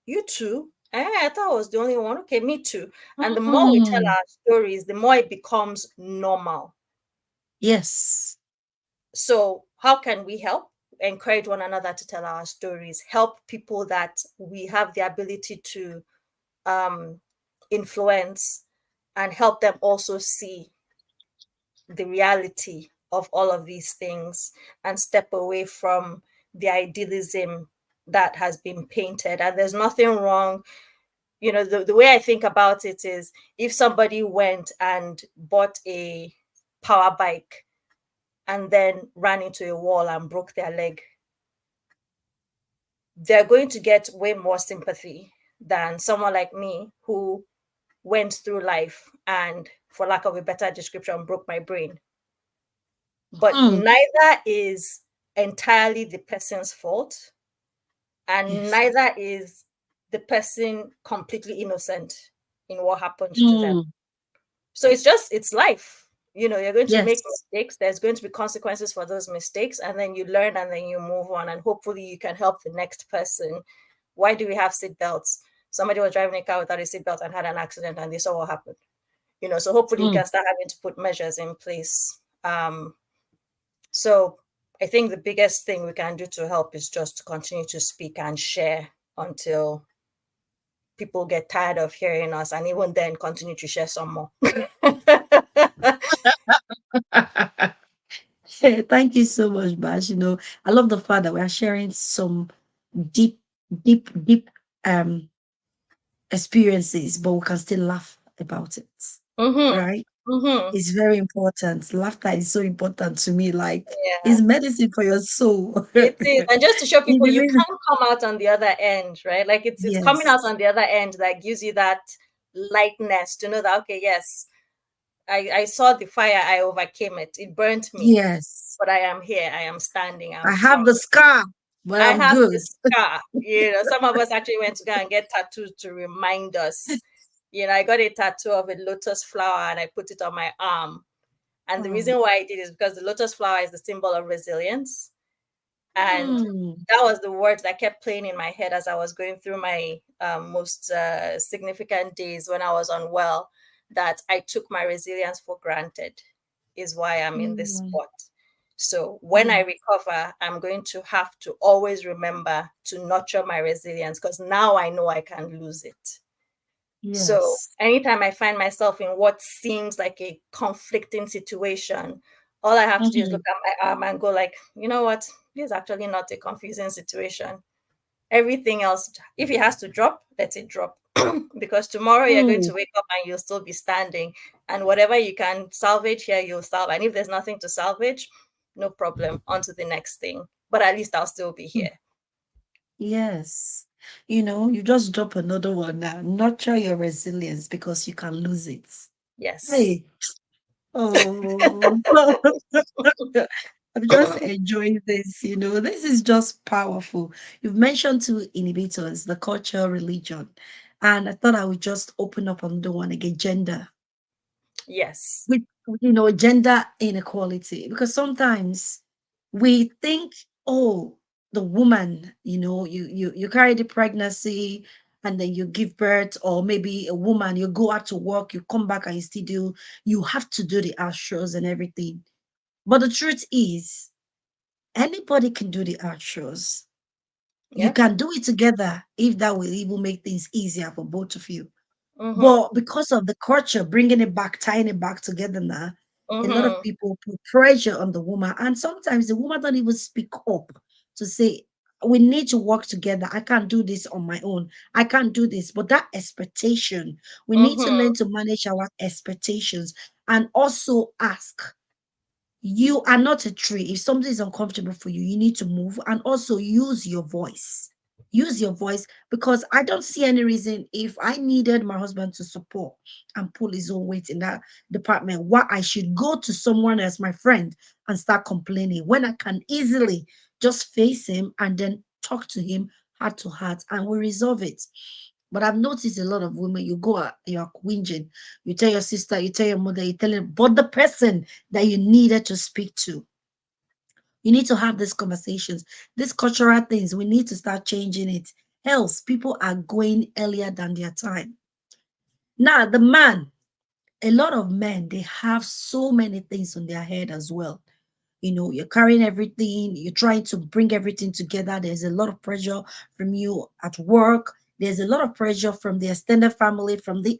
you too? I thought I was the only one. Okay, me too. And the more we tell Mm. our stories, the more it becomes normal. Yes. So, how can we help? Encourage one another to tell our stories, help people that we have the ability to um, influence, and help them also see the reality of all of these things and step away from the idealism that has been painted. And there's nothing wrong. You know, the way I think about it is, if somebody went and bought a power bike and then ran into a wall and broke their leg, they're going to get way more sympathy than someone like me who went through life and, for lack of a better description, broke my brain. But Mm. neither is entirely the person's fault, and Yes. neither is the person completely innocent in what happened to them. Mm. So it's life. You know, you're going to make Yes. mistakes. There's going to be consequences for those mistakes, and then you learn and then you move on, and hopefully you can help the next person. Why do we have seatbelts? Somebody was driving a car without a seatbelt and had an accident, and they saw what happened. You know, so hopefully you Mm. can start having to put measures in place. So I think the biggest thing we can do to help is just to continue to speak and share until people get tired of hearing us, and even then continue to share some more. Thank you so much, Bash. I love the fact that we are sharing some deep, deep um experiences, but we can still laugh about it. Mm-hmm. Right? Mm-hmm. It's very important. Laughter is so important to me. Like, Yeah, it's medicine for your soul. it is. And just to show It people you is. can come out on the other end, right? Like it's coming out Yes. on the other end that gives you that lightness to know that, okay, yes, I saw the fire, I overcame it. It burnt me, Yes. but I am here, I am standing, I'm I have strong. the scar, but I I'm have good. this scar. Some of us actually went to go and get tattoos to remind us. I got a tattoo of a lotus flower and I put it on my arm. And the Oh. reason why I did is because the lotus flower is the symbol of resilience. And Hmm. that was the word that kept playing in my head as I was going through my most significant days when I was unwell, that I took my resilience for granted, is why I'm in this Hmm. spot. So when I Hmm. recover, I'm going to have to always remember to nurture my resilience, because now I know I can lose it. So Yes. anytime I find myself in what seems like a conflicting situation, all I have to do is Hmm. look at my arm and go like, you know what? This is actually not a confusing situation. Everything else, if it has to drop, let it drop. Because tomorrow you're going Hmm. to wake up and you'll still be standing. And whatever you can salvage here, you'll salvage. And if there's nothing to salvage, no problem. On to the next thing. But at least I'll still be Hmm. here. Yes. You just drop another one now. Nurture your resilience because you can lose it. Yes. Hey. Oh. I'm just enjoying this. This is just powerful. You've mentioned two inhibitors, the culture, religion. And I thought I would just open up another one again, gender. Yes. With gender inequality. Because sometimes we think, oh, the woman, you carry the pregnancy and then you give birth, or maybe a woman, you go out to work, you come back and you have to do the house chores and everything. But the truth is, anybody can do the art shows. You Yeah. can do it together if that will even make things easier for both of you. Mm-hmm. But because of the culture, bringing it back, tying it back together now, a lot of Mm-hmm. people put pressure on the woman. And sometimes the woman don't even speak up to say, we need to work together. I can't do this on my own. I can't do this. But that expectation, we need to Mm-hmm. learn to manage our expectations and also ask, you are not a tree. If something is uncomfortable for you, you need to move and also use your voice. Use your voice, because I don't see any reason, if I needed my husband to support and pull his own weight in that department, why I should go to someone as my friend and start complaining when I can easily just face him and then talk to him heart to heart and we resolve it. But I've noticed a lot of women, you go out, you're whinging, you tell your sister, you tell your mother, you tell him, but the person that you needed to speak to, you need to have these conversations. These cultural things, we need to start changing it. Else, people are going earlier than their time. Now, the man, a lot of men, they have so many things on their head as well. You're carrying everything, you're trying to bring everything together. There's a lot of pressure from you at work. There's a lot of pressure from the extended family, from the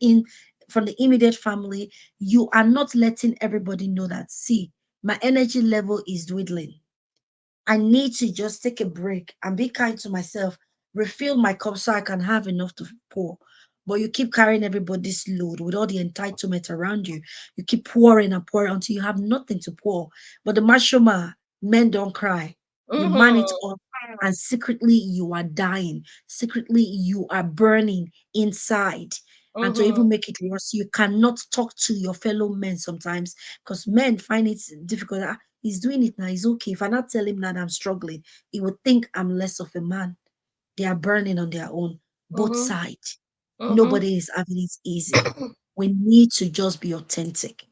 immediate family. You are not letting everybody know that, see, my energy level is dwindling. I need to just take a break and be kind to myself, refill my cup so I can have enough to pour. But you keep carrying everybody's load with all the entitlement around you. You keep pouring and pouring until you have nothing to pour. But the mashoma, men don't cry. You man it Mm-hmm. up, and secretly you are dying. Secretly you are burning inside. And to Mm-hmm. even make it worse, you cannot talk to your fellow men sometimes, because men find it difficult. He's doing it now. He's okay. If I not tell him that I'm struggling, he would think I'm less of a man. They are burning on their own, both Mm-hmm. sides. Mm-hmm. Nobody is having it easy. We need to just be authentic.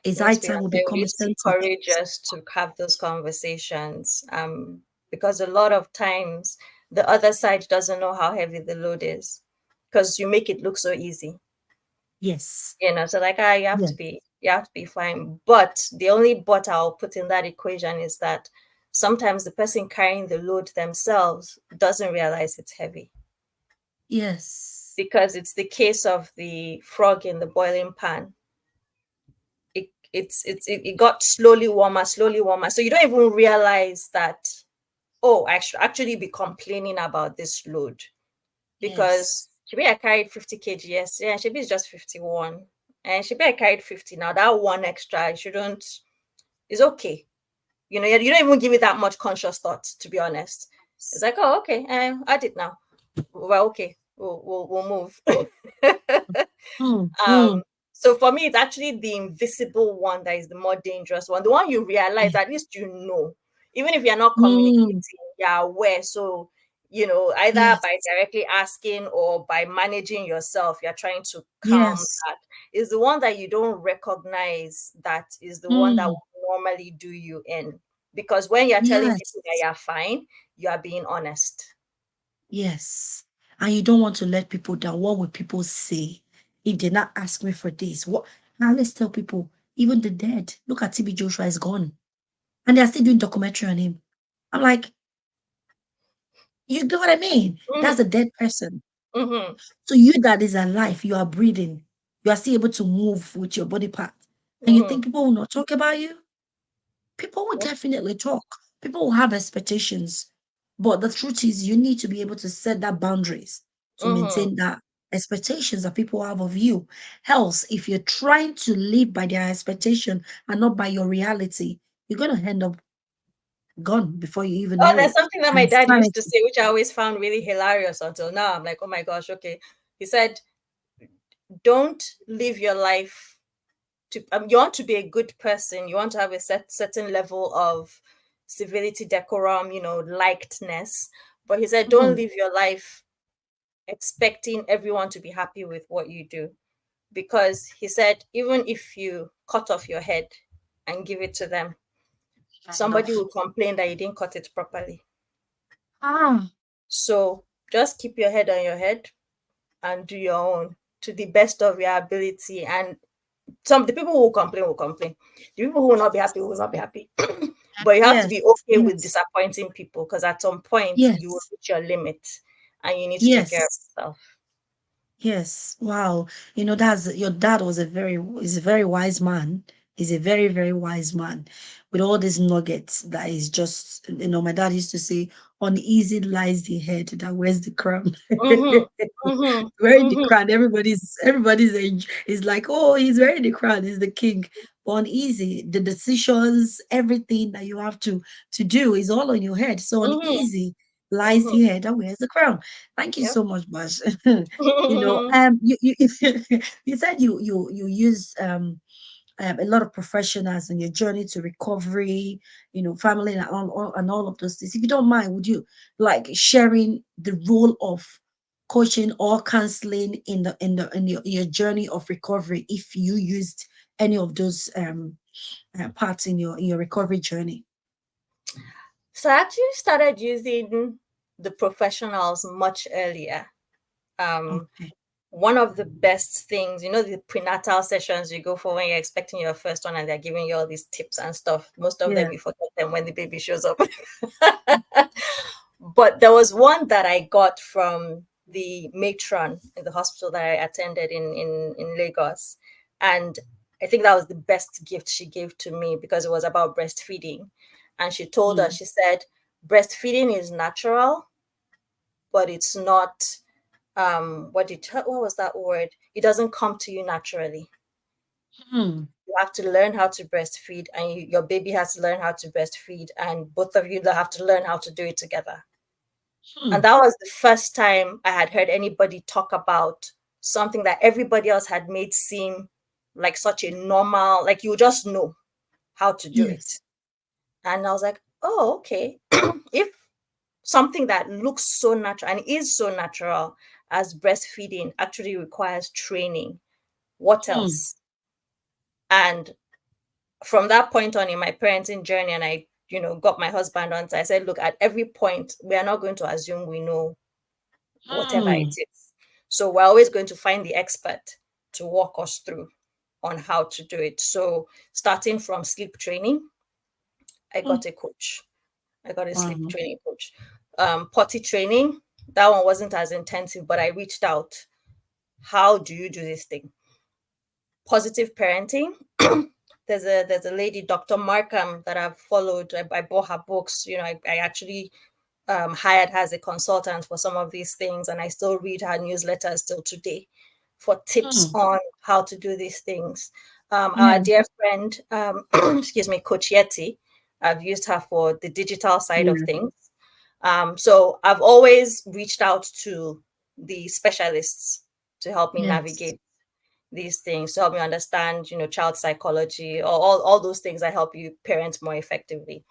It's It needs high to be time we okay. We become need to be authentic. courageous to have those conversations. Because a lot of times the other side doesn't know how heavy the load is, because you make it look so easy. Yes. So like, Yes. you have to be fine. But the only but I'll put in that equation is that sometimes the person carrying the load themselves doesn't realize it's heavy. Yes. because it's the case of the frog in the boiling pan. It got slowly warmer, slowly warmer. So you don't even realize that, oh, I should actually be complaining about this load, because Yes. maybe I carried 50 kg yesterday, and maybe it's just 51, and maybe I carried 50 now. That one extra, I shouldn't. It's okay. You don't even give it that much conscious thought, to be honest. It's like, oh, okay, add it now. Well, okay, we'll move. Mm, um mm, so for me, it's actually the invisible one that is the more dangerous one, the one you realize, yeah. at least even if you're not communicating, Mm, you're aware. So either yes. by directly asking or by managing yourself, you're trying to calm Yes. that. Is the one that you don't recognize, that is the one that Mm, will normally do you in. Because when you're telling people that yes. you're fine, you are being honest. Yes. And you don't want to let people down. What will people say if they not ask me for this? What? Now let's tell people, even the dead. Look at TB Joshua is gone. And they are still doing documentary on him. I'm like, you know what I mean? That's Mm-hmm. a dead person. Mm-hmm. So you that is alive, you are breathing. You are still able to move with your body part. And you Mm-hmm. think people will not talk about you? People will definitely talk. People will have expectations. But the truth is, you need to be able to set that boundaries to Mm-hmm. maintain that expectations that people have of you. Else, if you're trying to live by their expectation and not by your reality, you're going to end up gone before you even Oh, know there's it. something that my And dad used to sanity. say, which I always found really hilarious until now. I'm like, oh my gosh, okay. He said, don't live your life to, you want to be a good person. You want to have a certain level of civility, decorum, likedness. But he said, don't Mm, live your life expecting everyone to be happy with what you do. Because he said, even if you cut off your head and give it to them, kind somebody of. will complain that you didn't cut it properly. Ah, So just keep your head on your head and do your own to the best of your ability. And the people who will complain will complain. The people who will not be happy will not be happy. But you have to yes, be okay with yes, disappointing people, because at some point you will yes, reach your limit and you need to take care of yes. yourself. Yes, wow. That's your dad is a very wise man. He's a very, very wise man with all these nuggets that is just, my dad used to say, uneasy lies the head that wears the crown. Mm-hmm. Mm-hmm. Wearing the Mm-hmm. crown, is like, oh, he's wearing the crown, he's the king. But uneasy, the decisions, everything that you have to do is all on your head. So Mm-hmm. uneasy lies Mm-hmm. the head that wears the crown. Thank you Yep. so much, Bash. You you said you use a lot of professionals in your journey to recovery, family and all of those things. If you don't mind, would you like sharing the role of coaching or counseling in your journey of recovery if you used any of those parts in your recovery journey? So I actually started using the professionals much earlier. Um, Okay. one of the best things, the prenatal sessions you go for when you're expecting your first one, and they're giving you all these tips and stuff. Most of Yeah. them you forget them when the baby shows up. But there was one that I got from the matron in the hospital that I attended in Lagos. And I think that was the best gift she gave to me, because it was about breastfeeding. And she told us, Mm. she said, breastfeeding is natural, but it's not what was that word? It doesn't come to you naturally. Hmm. You have to learn how to breastfeed, and your baby has to learn how to breastfeed, and both of you have to learn how to do it together. Hmm. And that was the first time I had heard anybody talk about something that everybody else had made seem like such a normal, like you just know how to do it. Yes. And I was like, oh, okay. If something that looks so natural and is so natural as breastfeeding actually requires training, what Hmm. else? And from that point on in my parenting journey, and I, got my husband on, I said, look, at every point, we are not going to assume we know whatever it Hmm. is. So we're always going to find the expert to walk us through on how to do it. So starting from sleep training, I Hmm. got a coach. I got a sleep Wow. training coach. Potty training, That one wasn't as intensive, but I reached out. How do you do this thing? Positive parenting. There's a lady, Dr. Markham, that I've followed. I bought her books. I actually hired her as a consultant for some of these things, and I still read her newsletters till today for tips Mm. on how to do these things. Our Yeah. dear friend, excuse me, Coach Yeti, I've used her for the digital side of Yeah. things. So I've always reached out to the specialists to help me Yes. navigate these things, to help me understand, child psychology, or all those things that help you parent more effectively.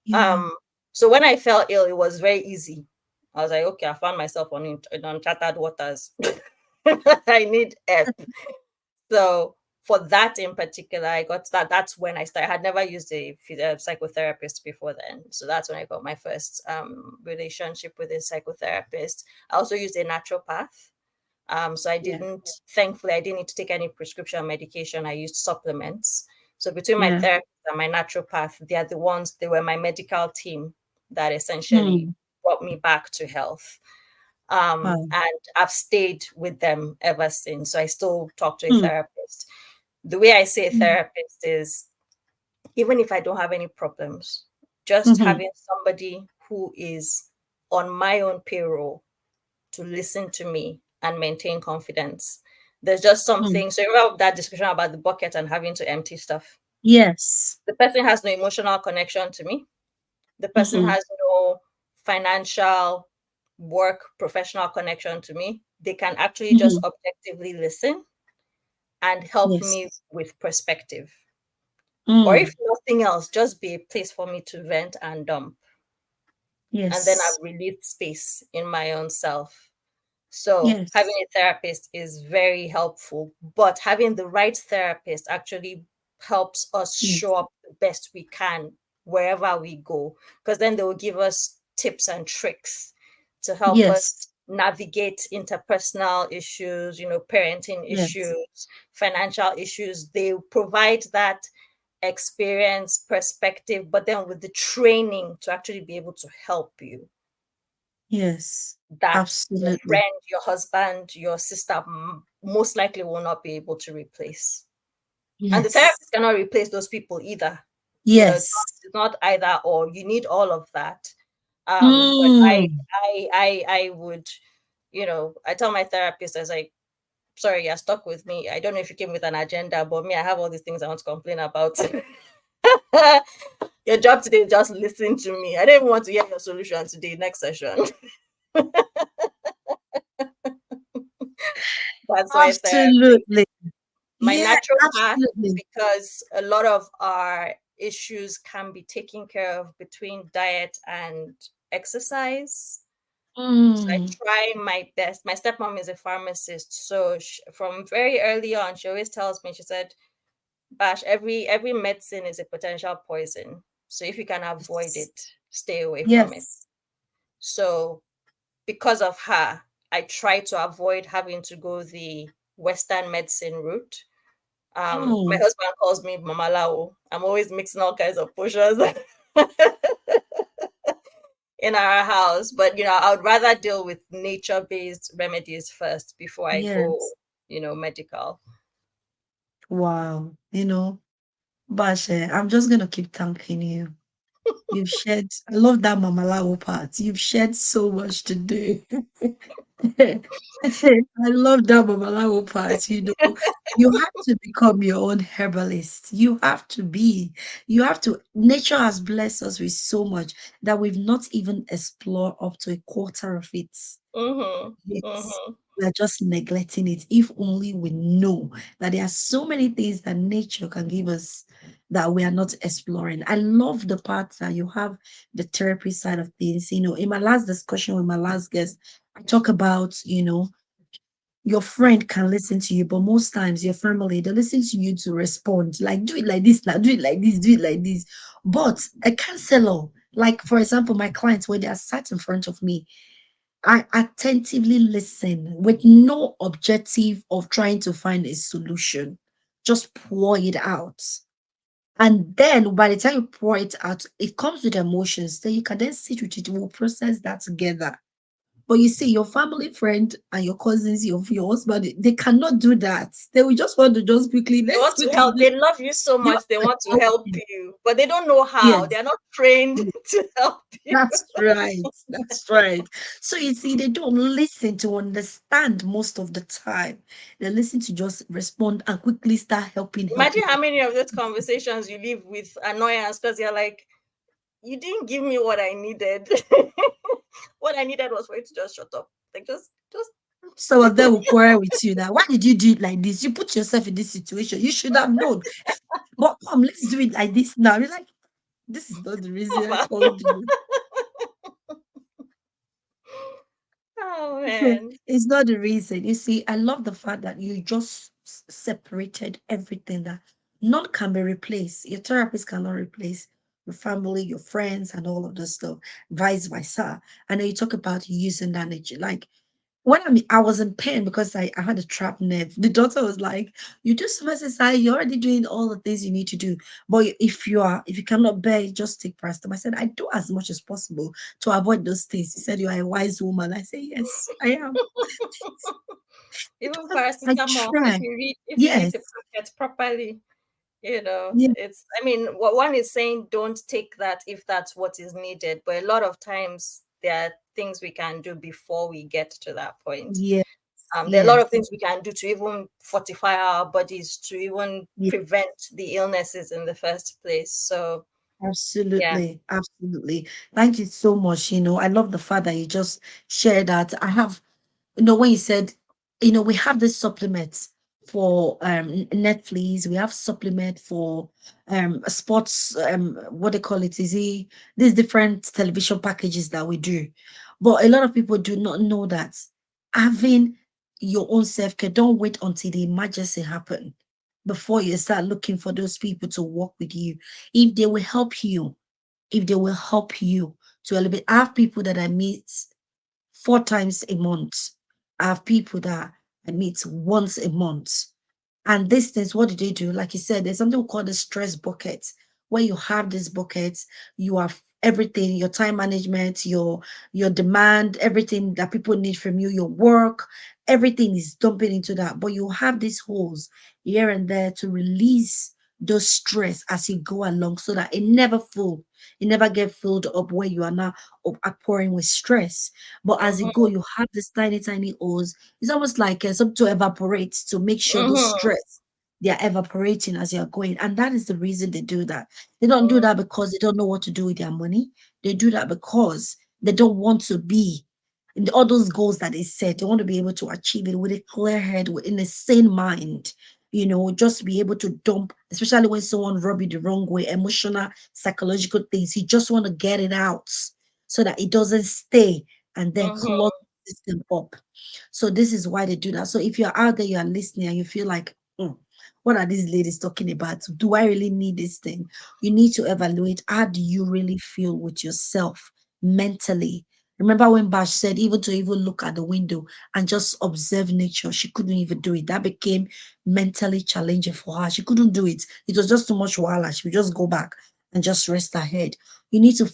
Yeah. Um, so when I fell ill, it was very easy. I was like, okay, I found myself in uncharted waters. I need help. So for that in particular, I got that. That's when I started. I had never used a psychotherapist before then. So that's when I got my first relationship with a psychotherapist. I also used a naturopath. So Yeah. thankfully, I didn't need to take any prescription medication. I used supplements. So between my Yeah. therapist and my naturopath, they were my medical team that essentially Hmm. brought me back to health. Wow. And I've stayed with them ever since. So I still talk to a Hmm. therapist. The way I say Hmm. therapist is, even if I don't have any problems, just Hmm. having somebody who is on my own payroll to listen to me and maintain confidence. There's just Hmm. something. So you remember that discussion about the bucket and having to empty stuff. Yes. The person has no emotional connection to me. The person Hmm. has no financial, work, professional connection to me. They can actually just Hmm. objectively listen and help Yes. me with perspective. Or if Hmm. nothing else, just be a place for me to vent and dump. And then Yes. I've released space in my own self. So having Yes. a therapist is very helpful, but having the right therapist actually helps us Yes. show up the best we can wherever we go, because then they will give us tips and tricks to help us Yes. navigate interpersonal issues, parenting Yes. issues, financial issues. They provide that experience, perspective, but then with the training to actually be able to help you, Yes. that your Absolutely. friend, your husband, your sister most likely will not be able to replace. And the Yes. therapist cannot replace those people either. Yes. It's not either or. You need all of that. But Hmm. I would, I tell my therapist, I was like, sorry, you're stuck with me. I don't know if you came with an agenda, but me, I have all these things I want to complain about. Your job today is just listen to me. I don't even want to hear your solution today, next session. That's my therapist. Absolutely. My Yeah, natural path, absolutely. because a lot of our issues can be taken care of between diet and exercise. So I Mm. try my best. My stepmom is a pharmacist, so from very early on, she always tells me. She said, "Bash, every medicine is a potential poison. So if you can avoid Yes. it, stay away from it." Yes. So because of her, I try to avoid having to go the Western medicine route. My Mm. husband calls me Mama Lao. I'm always mixing all kinds of potions in our house, but I would rather deal with nature-based remedies first before I go, Yes. medical. Wow. Bashe, I'm just gonna keep thanking you. You've shared, I love that Mama Lao part. You've shared so much today. I love that Mama Lao part. You have to become your own herbalist. You have to be. You have to. Nature has blessed us with so much that we've not even explored up to a quarter of it. Mhm. Yes, Mhm. we are just neglecting it. If only we know that there are so many things that nature can give us that we are not exploring. I love the part that you have the therapy side of things. In my last discussion with my last guest, I talk about, your friend can listen to you, but most times your family, they listen to you to respond. Like, do it like this, now do it like this, do it like this. But a counselor, like for example, my clients, when they are sat in front of me, I attentively listen with no objective of trying to find a solution. Just pour it out. And then by the time you pour it out, it comes with emotions. Then you can then sit with it. We'll process that together. But you see, your family friend and your cousins, your husband, they cannot do that. They will just want to just quickly, They let's want to quickly, help. They love you so they much. want They to want to help help you. you, but they don't know how. They Yes. are not trained to help you. That's right. That's right. So you see, they don't listen to understand most of the time. They listen to just respond and quickly start helping, Imagine helping, how many of those helping. conversations you leave with annoyance because you're like, you didn't give me what I needed. What I needed was for you to just shut up. Like just Some of them will quarrel with you that why did you do it like this? You put yourself in this situation. You should have known. But come, let's do it like this now. You're like, this is not the reason I over. called you. Oh man. It's not the reason. You see, I love the fact that you just separated everything that none can be replaced. Your therapist cannot replace your family, your friends, and all of this stuff, vice versa. And then you talk about using that energy. Like when I was in pain because I had a trapped nerve. The doctor was like, "You do some exercise. You're already doing all the things you need to do. But if you cannot bear it, just take paracetamol." I said, "I do as much as possible to avoid those things." He said, "You are a wise woman." I say, "Yes, I am." Even I paracetamol, try. if you read Yes. the packet properly, Yeah. it's, I mean, what one is saying, don't take that if that's what is needed. But a lot of times there are things we can do before we get to that point. Yes. There are a lot Yes. of things we can do to even fortify our bodies to even Yes. prevent the illnesses in the first place. So yeah. Absolutely. Absolutely. Thank you so much. I love the fact that you just shared that. I have when you said, we have this supplement for Netflix, we have supplement for sports, what they call it, is he these different television packages that we do. But a lot of people do not know that having your own self-care, don't wait until the emergency happen before you start looking for those people to work with you. If they will help you, if they will help you to elevate. I have people that I meet 4 times a month. I have people that I meet once a month. And these things, what do they do? Like you said, there's something we call the stress bucket, where you have these buckets, you have everything, your time management, your demand, everything that people need from you, your work, everything is dumping into that. But you have these holes here and there to release those stress as you go along so that it never full. It never get filled up where you are now outpouring with stress. But as you go, Mm-hmm, you have this tiny, tiny holes. It's almost like something to evaporate to make sure those mm-hmm, stress they are evaporating as you're going. And that is the reason they do that. They don't do that because they don't know what to do with their money. They do that because they don't want to be in all those goals that they set. They want to be able to achieve it with a clear head, with in a sane mind. Just be able to dump, especially when someone rub you the wrong way, emotional, psychological things. You just want to get it out so that it doesn't stay and then clog mm-hmm, the system up. So this is why they do that. So if you're out there, you are listening and you feel like, what are these ladies talking about? Do I really need this thing? You need to evaluate, how do you really feel with yourself mentally? Remember when Bash said even to even look at the window and just observe nature, she couldn't even do it. That became mentally challenging for her. She couldn't do it. It was just too much while she would just go back and just rest her head. You need to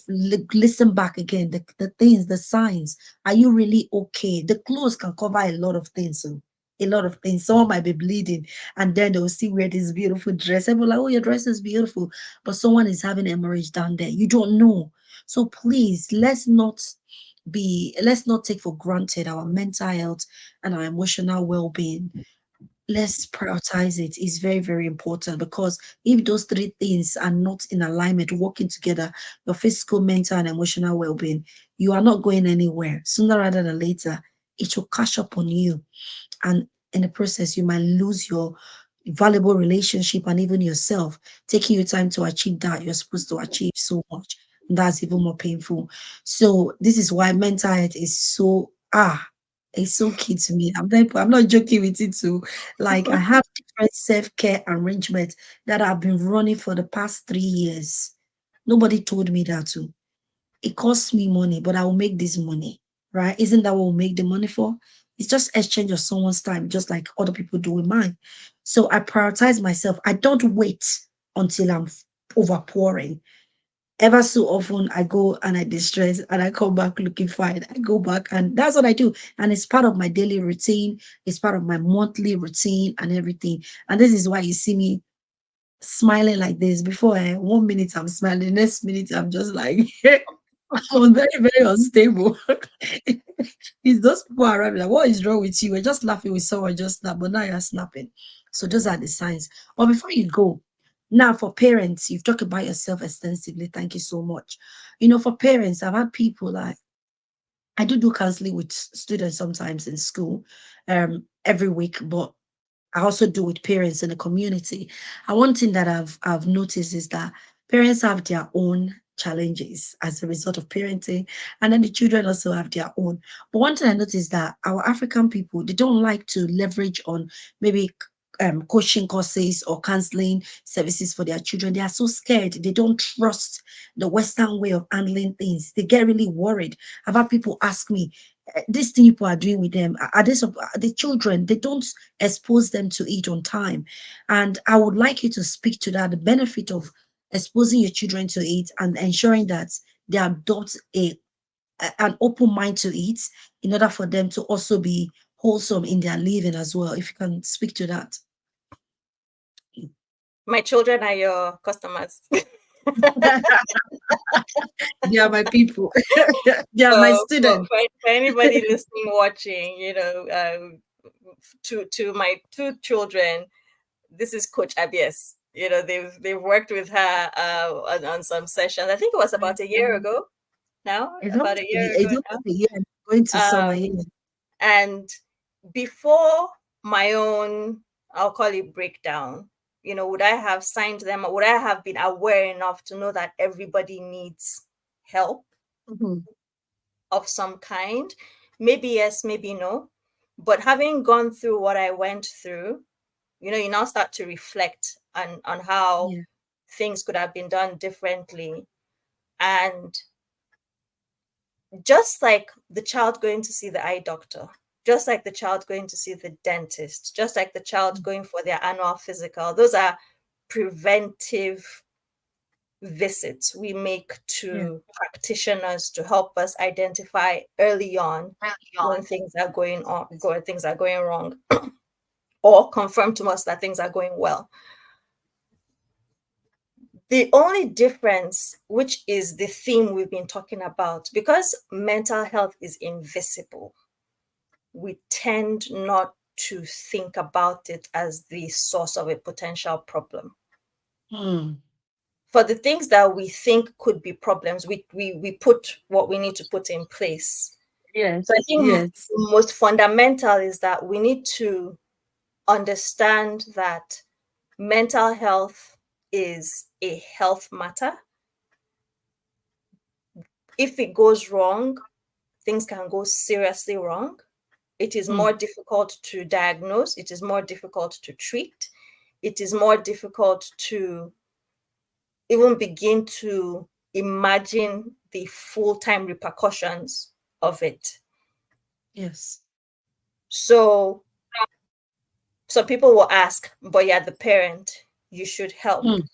listen back again. The things, the signs. Are you really okay? The clothes can cover a lot of things. So a lot of things. Someone might be bleeding, and then they'll see wear this beautiful dress. And be like, oh, your dress is beautiful. But someone is having hemorrhage down there. You don't know. So please, let's not take for granted our mental health and our emotional well-being. Let's prioritize it. It's very, very important, because if those three things are not in alignment, working together, your physical, mental, and emotional well-being, you are not going anywhere. Sooner rather than later, it will catch up on you. And in the process, you might lose your valuable relationship and even yourself, taking you time to achieve that you're supposed to achieve so much. That's even more painful. So this is why mental health is it's so key to me. I'm not joking with it too. Like, I have different self-care arrangements that I've been running for the past 3 years. Nobody told me that too. It costs me money, but I will make this money, right? Isn't that what we'll make the money for? It's just exchange of someone's time, just like other people do with mine. So I prioritize myself. I don't wait until I'm overpouring. ever so often I go and I distress and I come back looking fine. I go back and that's what I do. And it's part of my daily routine. It's part of my monthly routine and everything. And this is why you see me smiling like this. Before 1 minute I'm smiling, next minute I'm just like I'm very, very unstable. It's those people around me like, what is wrong with you? We're just laughing with someone just now, but now you're snapping. So those are the signs. But before you go, now for parents, you've talked about yourself extensively. Thank you so much. For parents, I've had people like I do counseling with students sometimes in school, every week, but I also do with parents in the community. And one thing that I've noticed is that parents have their own challenges as a result of parenting, and then the children also have their own. But one thing I noticed that our African people they don't like to leverage on maybe coaching courses or counseling services for their children. They are so scared. They don't trust the Western way of handling things. They get really worried. I've had people ask me, this thing people are doing with them, are they are the children? They don't expose them to it on time. And I would like you to speak to that, the benefit of exposing your children to it and ensuring that they adopt an open mind to it in order for them to also be wholesome in their living as well. If you can speak to that. My children are your customers. They are my people. They are my So students. for anybody listening, watching, to my two children, this is Coach Abies. They've worked with her on some sessions. I think it was about a year ago now, about a year It's ago almost a year going to now. summer. Yeah. And before my own, I'll call it breakdown, would I have signed them? Would I have been aware enough to know that everybody needs help Mhm. of some kind? Maybe yes, maybe no. But having gone through what I went through, you now start to reflect on how Yeah. things could have been done differently. And just like the child going to see the eye doctor, just like the child going to see the dentist, just like the child going for their annual physical, those are preventive visits we make Yeah. to practitioners to help us identify early on when things are Yes. going wrong, or confirm to us that things are going well. The only difference, which is the theme we've been talking about, because mental health is invisible, we tend not to think about it as the source of a potential problem. Mm. For the things that we think could be problems, we put what we need to put in place. So I Yes. think Yes. most fundamental is that we need to understand that mental health is a health matter. If it goes wrong, things can go seriously wrong. It is more Mm. difficult to diagnose. It is more difficult to treat. It is more difficult to even begin to imagine the full-time repercussions of it. Yes. So some people will ask, but you're the parent, you should help. Mm.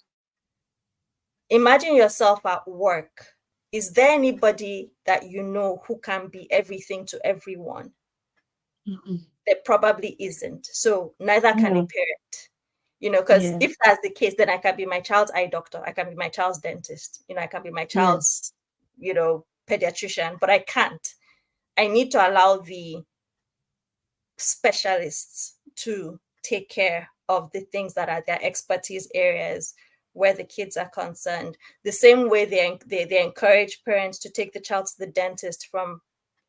Imagine yourself at work. Is there anybody that you know who can be everything to everyone? Mm-mm. There probably isn't. So neither can a No. parent. Because Yeah. if that's the case, then I can be my child's eye doctor, I can be my child's dentist, I can be my child's, Yes. pediatrician, but I can't. I need to allow the specialists to take care of the things that are their expertise areas where the kids are concerned. The same way they encourage parents to take the child to the dentist from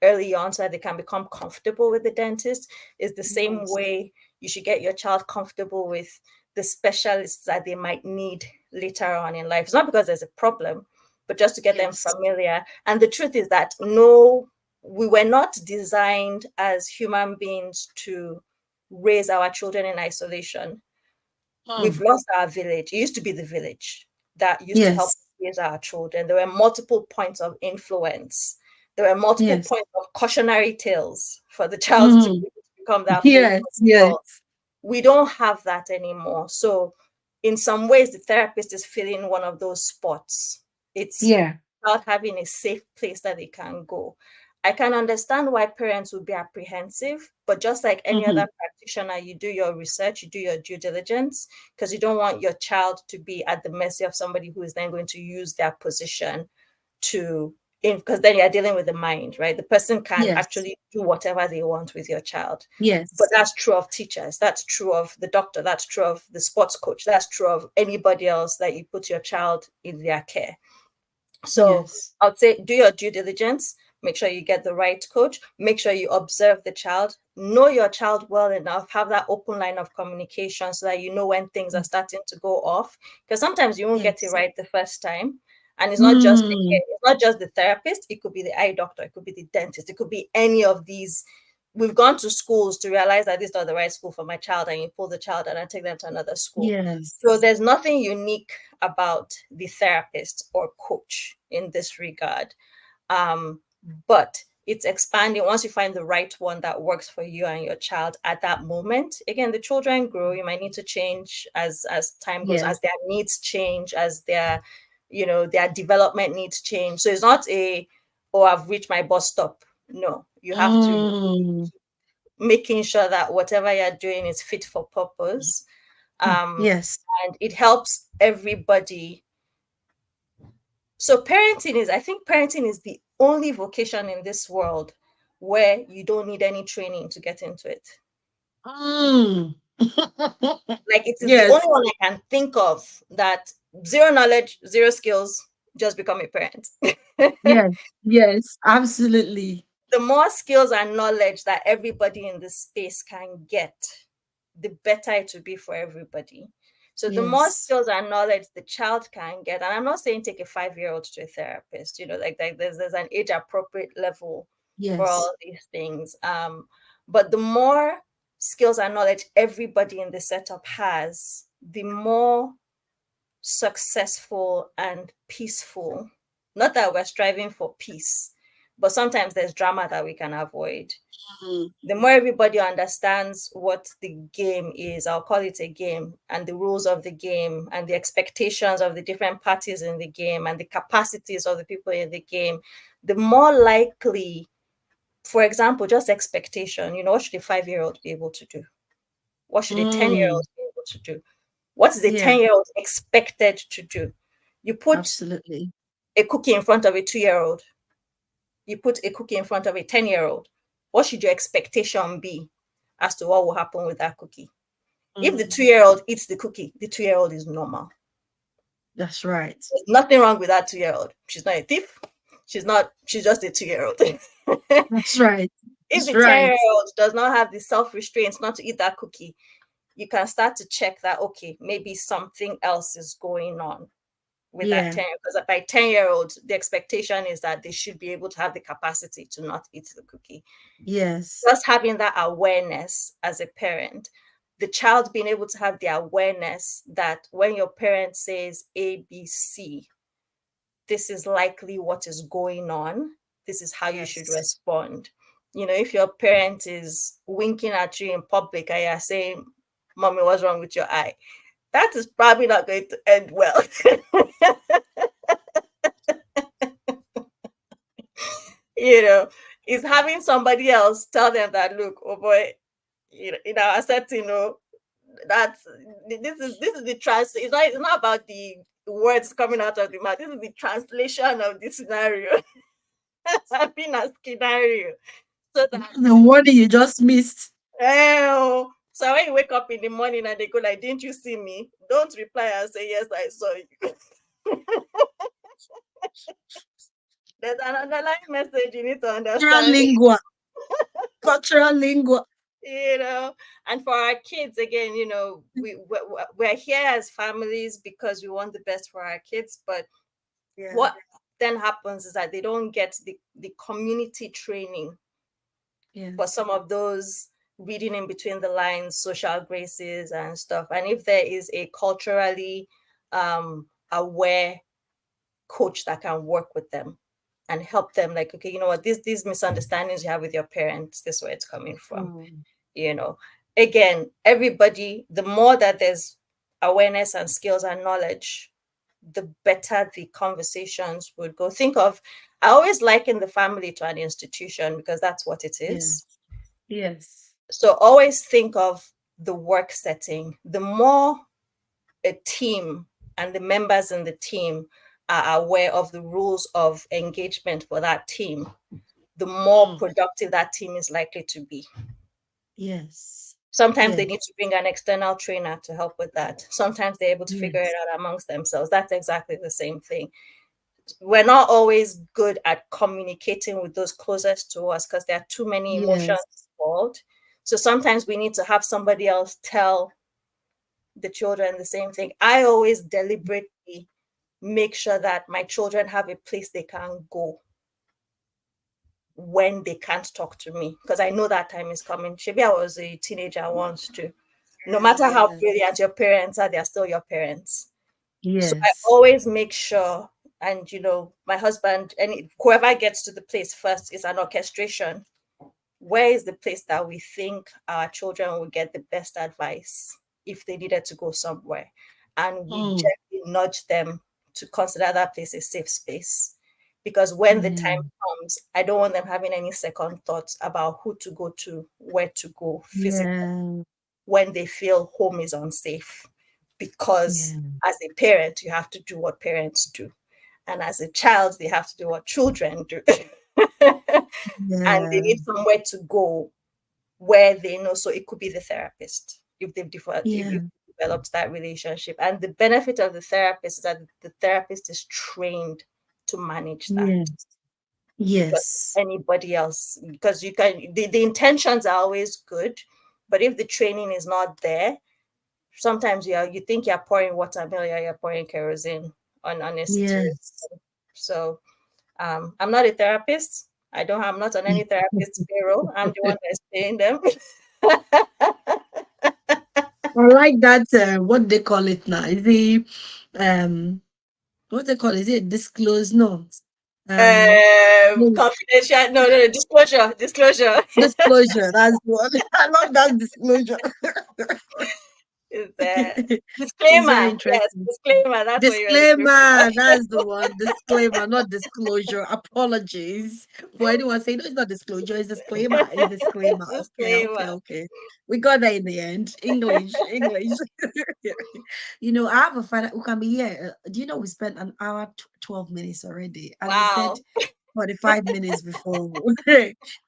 early on so that they can become comfortable with the dentist, is the same Yes. way you should get your child comfortable with the specialists that they might need later on in life. It's not because there's a problem, but just to get them Yes. familiar. And the truth is that no, we were not designed as human beings to raise our children in isolation. We've Mm. lost our village. It used to be the village that used to help Yes. raise our children. There were multiple points of influence. There were multiple Yes. points of cautionary tales for the child to Mm. become that full Yes. Yes. adult. We don't have that anymore. So in some ways, the therapist is filling one of those spots It's Yeah. about having a safe place that they can go. I can understand why parents would be apprehensive, but just like any Mm-hmm. other practitioner, you do your research, you do your due diligence, because you don't want your child to be at the mercy of somebody who is then going to use their position to, because then you're dealing with the mind, right? The person can Yes. actually do whatever they want with your child. But Yes. that's true of teachers, that's true of the doctor, that's true of the sports coach, that's true of anybody else that you put your child in their care. So Yes. I would say do your due diligence, make sure you get the right coach, make sure you observe the child, know your child well enough, have that open line of communication so that you know when things are starting to go off. Because sometimes you won't get it Yes. right the first time. And Mm. it's not just the therapist, it could be the eye doctor, it could be the dentist, it could be any of these. We've gone to schools to realize that this is not the right school for my child, and you pull the child and take them to another school. So Yes. there's nothing unique about the therapist or coach in this regard. But it's expanding once you find the right one that works for you and your child at that moment. Again, the children grow. You might need to change as time goes, Yes. as their needs change, as their development needs change. So it's not oh, I've reached my bus stop. No, you have to Mm. making sure that whatever you're doing is fit for purpose. Yes. And it helps everybody. So I think parenting is the only vocation in this world where you don't need any training to get into it. Mm. Like, it is the Yes. only one I can think of that zero knowledge, zero skills, just become a parent. Yes. Yes. Absolutely. The more skills and knowledge that everybody in this space can get, the better it will be for everybody. So the more Yes. skills and knowledge the child can get, and I'm not saying take a 5-year-old to a therapist, like there's an age appropriate level for Yes. all these things. But the more skills and knowledge everybody in the setup has, the more successful and peaceful. Not that we're striving for peace, but sometimes there's drama that we can avoid. Mm. The more everybody understands what the game is, I'll call it a game, and the rules of the game, and the expectations of the different parties in the game, and the capacities of the people in the game, the more likely, for example, just expectation, what should a 5-year-old be able to do? What should a 10-year-old Mm. be able to do? What is a Yeah. 10-year-old expected to do? You put Absolutely. a cookie in front of a 2-year-old, you put a cookie in front of a 10-year-old. What should your expectation be as to what will happen with that cookie? If the Mm. 2-year-old eats the cookie, the 2-year-old is normal. That's right. There's nothing wrong with that 2-year-old. She's not a thief. She's just a 2-year-old. That's right. If That's the right. 10-year-old does not have the self-restraint not to eat that cookie, you can start to check that, okay, maybe something else is going on with that Yeah. 10, because by 10-year-old, the expectation is that they should be able to have the capacity to not eat the cookie. Yes. Just having that awareness as a parent, the child being able to have the awareness that when your parent says ABC, this is likely what is going on, this is how you should Yes. respond. If your parent is winking at you in public and you're saying, "Mommy, what's wrong with your eye?" That is probably not going to end well. you know, is having somebody else tell them that, look, oh boy, in our setting, that's this is the it's not about the words coming out of the mouth. This is the translation of the scenario. Having a scenario. So that The word you just missed. so when you wake up in the morning and they go like, "Didn't you see me?" Don't reply and say, "Yes, I saw you." There's an underlying message you need to Cultural understand. lingua. Cultural lingua. you know and for our kids, again, we're here as families because we want the best for our kids, but Yeah. what then happens is that they don't get the community training for Yes. some of those reading in between the lines, social graces and stuff. And if there is a culturally aware coach that can work with them and help them, like, okay, you know what, these misunderstandings you have with your parents, this is where it's coming from. Mm. Again, everybody, the more that there's awareness and skills and knowledge, the better the conversations would go. I always liken the family to an institution because that's what it is. Yes. Yes. So always think of the work setting. The more a team and the members in the team are aware of the rules of engagement for that team, the more productive that team is likely to be. Yes. Sometimes they need Yes. to bring an external trainer to help with that. Sometimes they're able to figure it Yes. out amongst themselves. That's exactly the same thing. We're not always good at communicating with those closest to us because there are too many emotions Yes. involved. So sometimes we need to have somebody else tell the children the same thing. I always deliberately make sure that my children have a place they can go when they can't talk to me because I know that time is coming. Maybe I was a teenager once too. No matter how Yes. brilliant your parents are, they're still your parents. So I Yes. always make sure, and my husband, and whoever gets to the place first is an orchestration. Where is the place that we think our children will get the best advice if they needed to go somewhere? And we Mm. gently nudge them to consider that place a safe space. Because when the Yeah. time comes, I don't want them having any second thoughts about who to go to, where to go physically Yeah. when they feel home is unsafe. Because Yeah. as a parent, you have to do what parents do. And as a child, they have to do what children do. And they Yeah. need somewhere to go where they know. So it could be the therapist if Yeah. if developed that relationship. And the benefit of the therapist is that the therapist is trained to manage that Yes. because Yes. anybody else, because the intentions are always good, but if the training is not there, sometimes you think you're pouring water, you're pouring kerosene on a situation. Yes. So I'm not a therapist. I'm not on any therapist's payroll. I'm the one that's paying them. I like that. What they call it now? Is it what they call it? Is it disclose? No. Um, no, Confidential. No, no, no. Disclosure. Disclosure. disclosure. That's the one. I love that disclosure. Is there It's very disclaimer? Yes, interesting. disclaimer. That's what you're looking Disclaimer, for. that's the one. Disclaimer, not disclosure. Apologies for anyone saying no, it's not disclosure, it's disclaimer. It's disclaimer. Okay, okay, Disclaimer. okay. We got that in the end. English, English. I have a friend who can be here. Do you know we spent an hour, 12 minutes already? And we said Wow. 45 minutes before.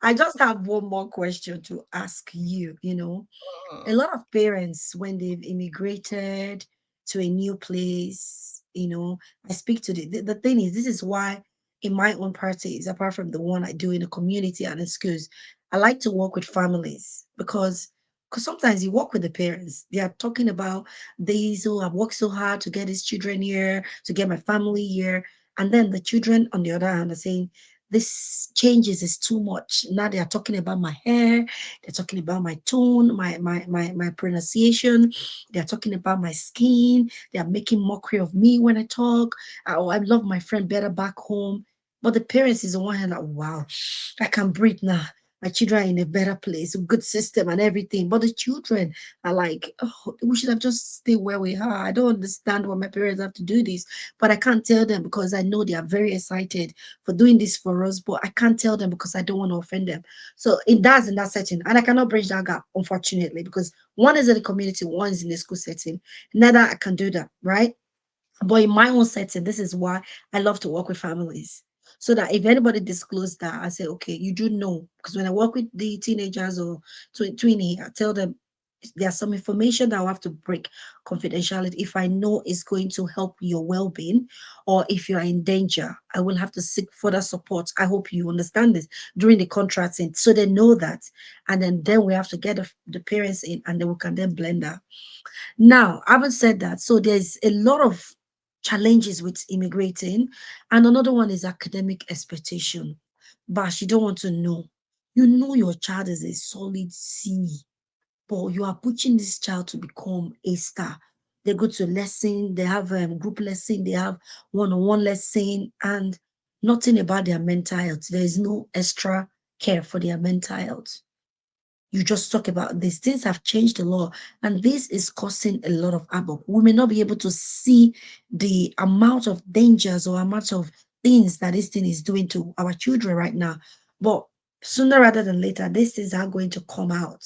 I just have one more question to ask you. A Mhm. lot of parents when they've immigrated to a new place, I speak to the thing is, this is why in my own parties, apart from the one I do in the community and in schools, I like to work with families because sometimes you work with the parents. They are talking about these who have worked so hard to get his children here, to get my family here. And then the children, on the other hand, are saying, this changes is too much. Now they are talking about my hair, they're talking about my tone, my pronunciation. They're talking about my skin. They are making mockery of me when I talk. Oh, I love my friend better back home. But the parents is the one hand like, wow, I can breathe now. My children are in a better place, a good system and everything. But the children are like, oh, we should have just stayed where we are. I don't understand why my parents have to do this. But I can't tell them because I know they are very excited for doing this for us. But I can't tell them because I don't want to offend them. So it does in that setting. And I cannot bridge that gap, unfortunately, because one is in the community, one is in the school setting. Neither I can do that, right? But in my own setting, this is why I love to work with families. So that if anybody disclose that, I say, okay, you do know. Because when I work with the teenagers or tweenie, I tell them there's some information that I have to break confidentiality if I know it's going to help your well-being, or if you are in danger, I will have to seek further support. I hope you understand this during the contracting, so they know that. And then we have to get the parents in, and then we can then blend that. Now, having said that, so there's a lot of challenges with immigrating, and another one is academic expectation. Bash, you don't want to know. You know your child is a solid C, but you are pushing this child to become a star. They go to lesson, they have group lesson, they have one-on-one lesson, and nothing about their mental health. There is no extra care for their mental health. you just talk about these things have changed a lot, and this is causing a lot of havoc. We may not be able to see the amount of dangers or amount of things that this thing is doing to our children right now, but sooner rather than later, these things are going to come out,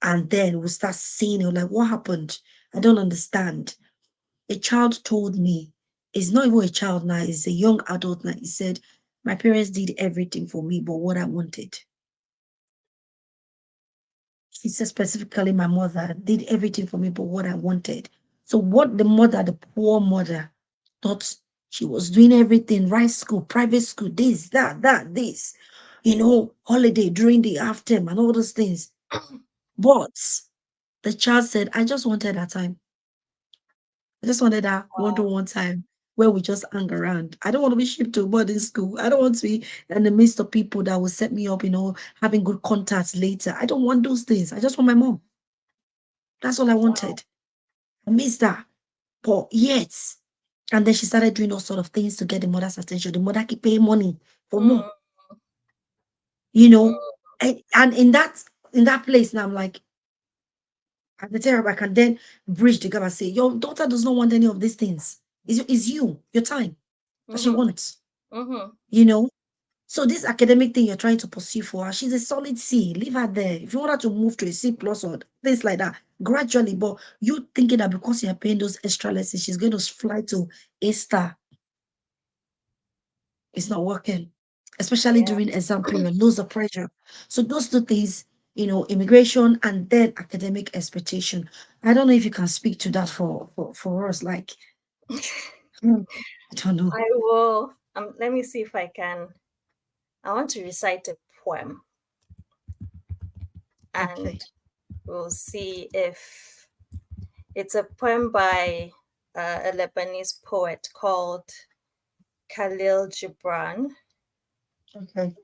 and then we'll start seeing it like, what happened? I don't understand. A child told me, it's not even a child now, it's a young adult now. He said, my parents did everything for me, but what I wanted. He said specifically, my mother did everything for me, but what I wanted. So what the mother, the poor mother, thought she was doing everything, right school, private school, this, that, this, holiday during the half term and all those things. But the child said, I just wanted that time. I just wanted that Wow. one-to-one time where we just hang around. I don't want to be shipped to boarding school. I don't want to be in the midst of people that will set me up, having good contacts later. I don't want those things. I just want my mom. That's all I Wow. wanted. I missed that. But yet, and then she started doing all sort of things to get the mother's attention. The mother keep paying money for more, Mm, you mm, know. And in that place now, I'm like, at the therapy, I can then bridge the gap and say, your daughter does not want any of these things. It's you, your time that she mhm, wants, mhm. you know. So this academic thing you're trying to pursue for her, she's a solid C. Leave her there. If you want her to move to a C plus or things like that, gradually. But you thinking that because you're paying those extra lessons, she's going to fly to A star. It's not working, especially Yeah. during exam period, loads of pressure. So those two things, immigration and then academic expectation. I don't know if you can speak to that for us. Like, hmm, I don't know. I will. Let me see if I can. I want to recite a poem, Okay. and we'll see if it's a poem by a Lebanese poet called Khalil Gibran. Okay.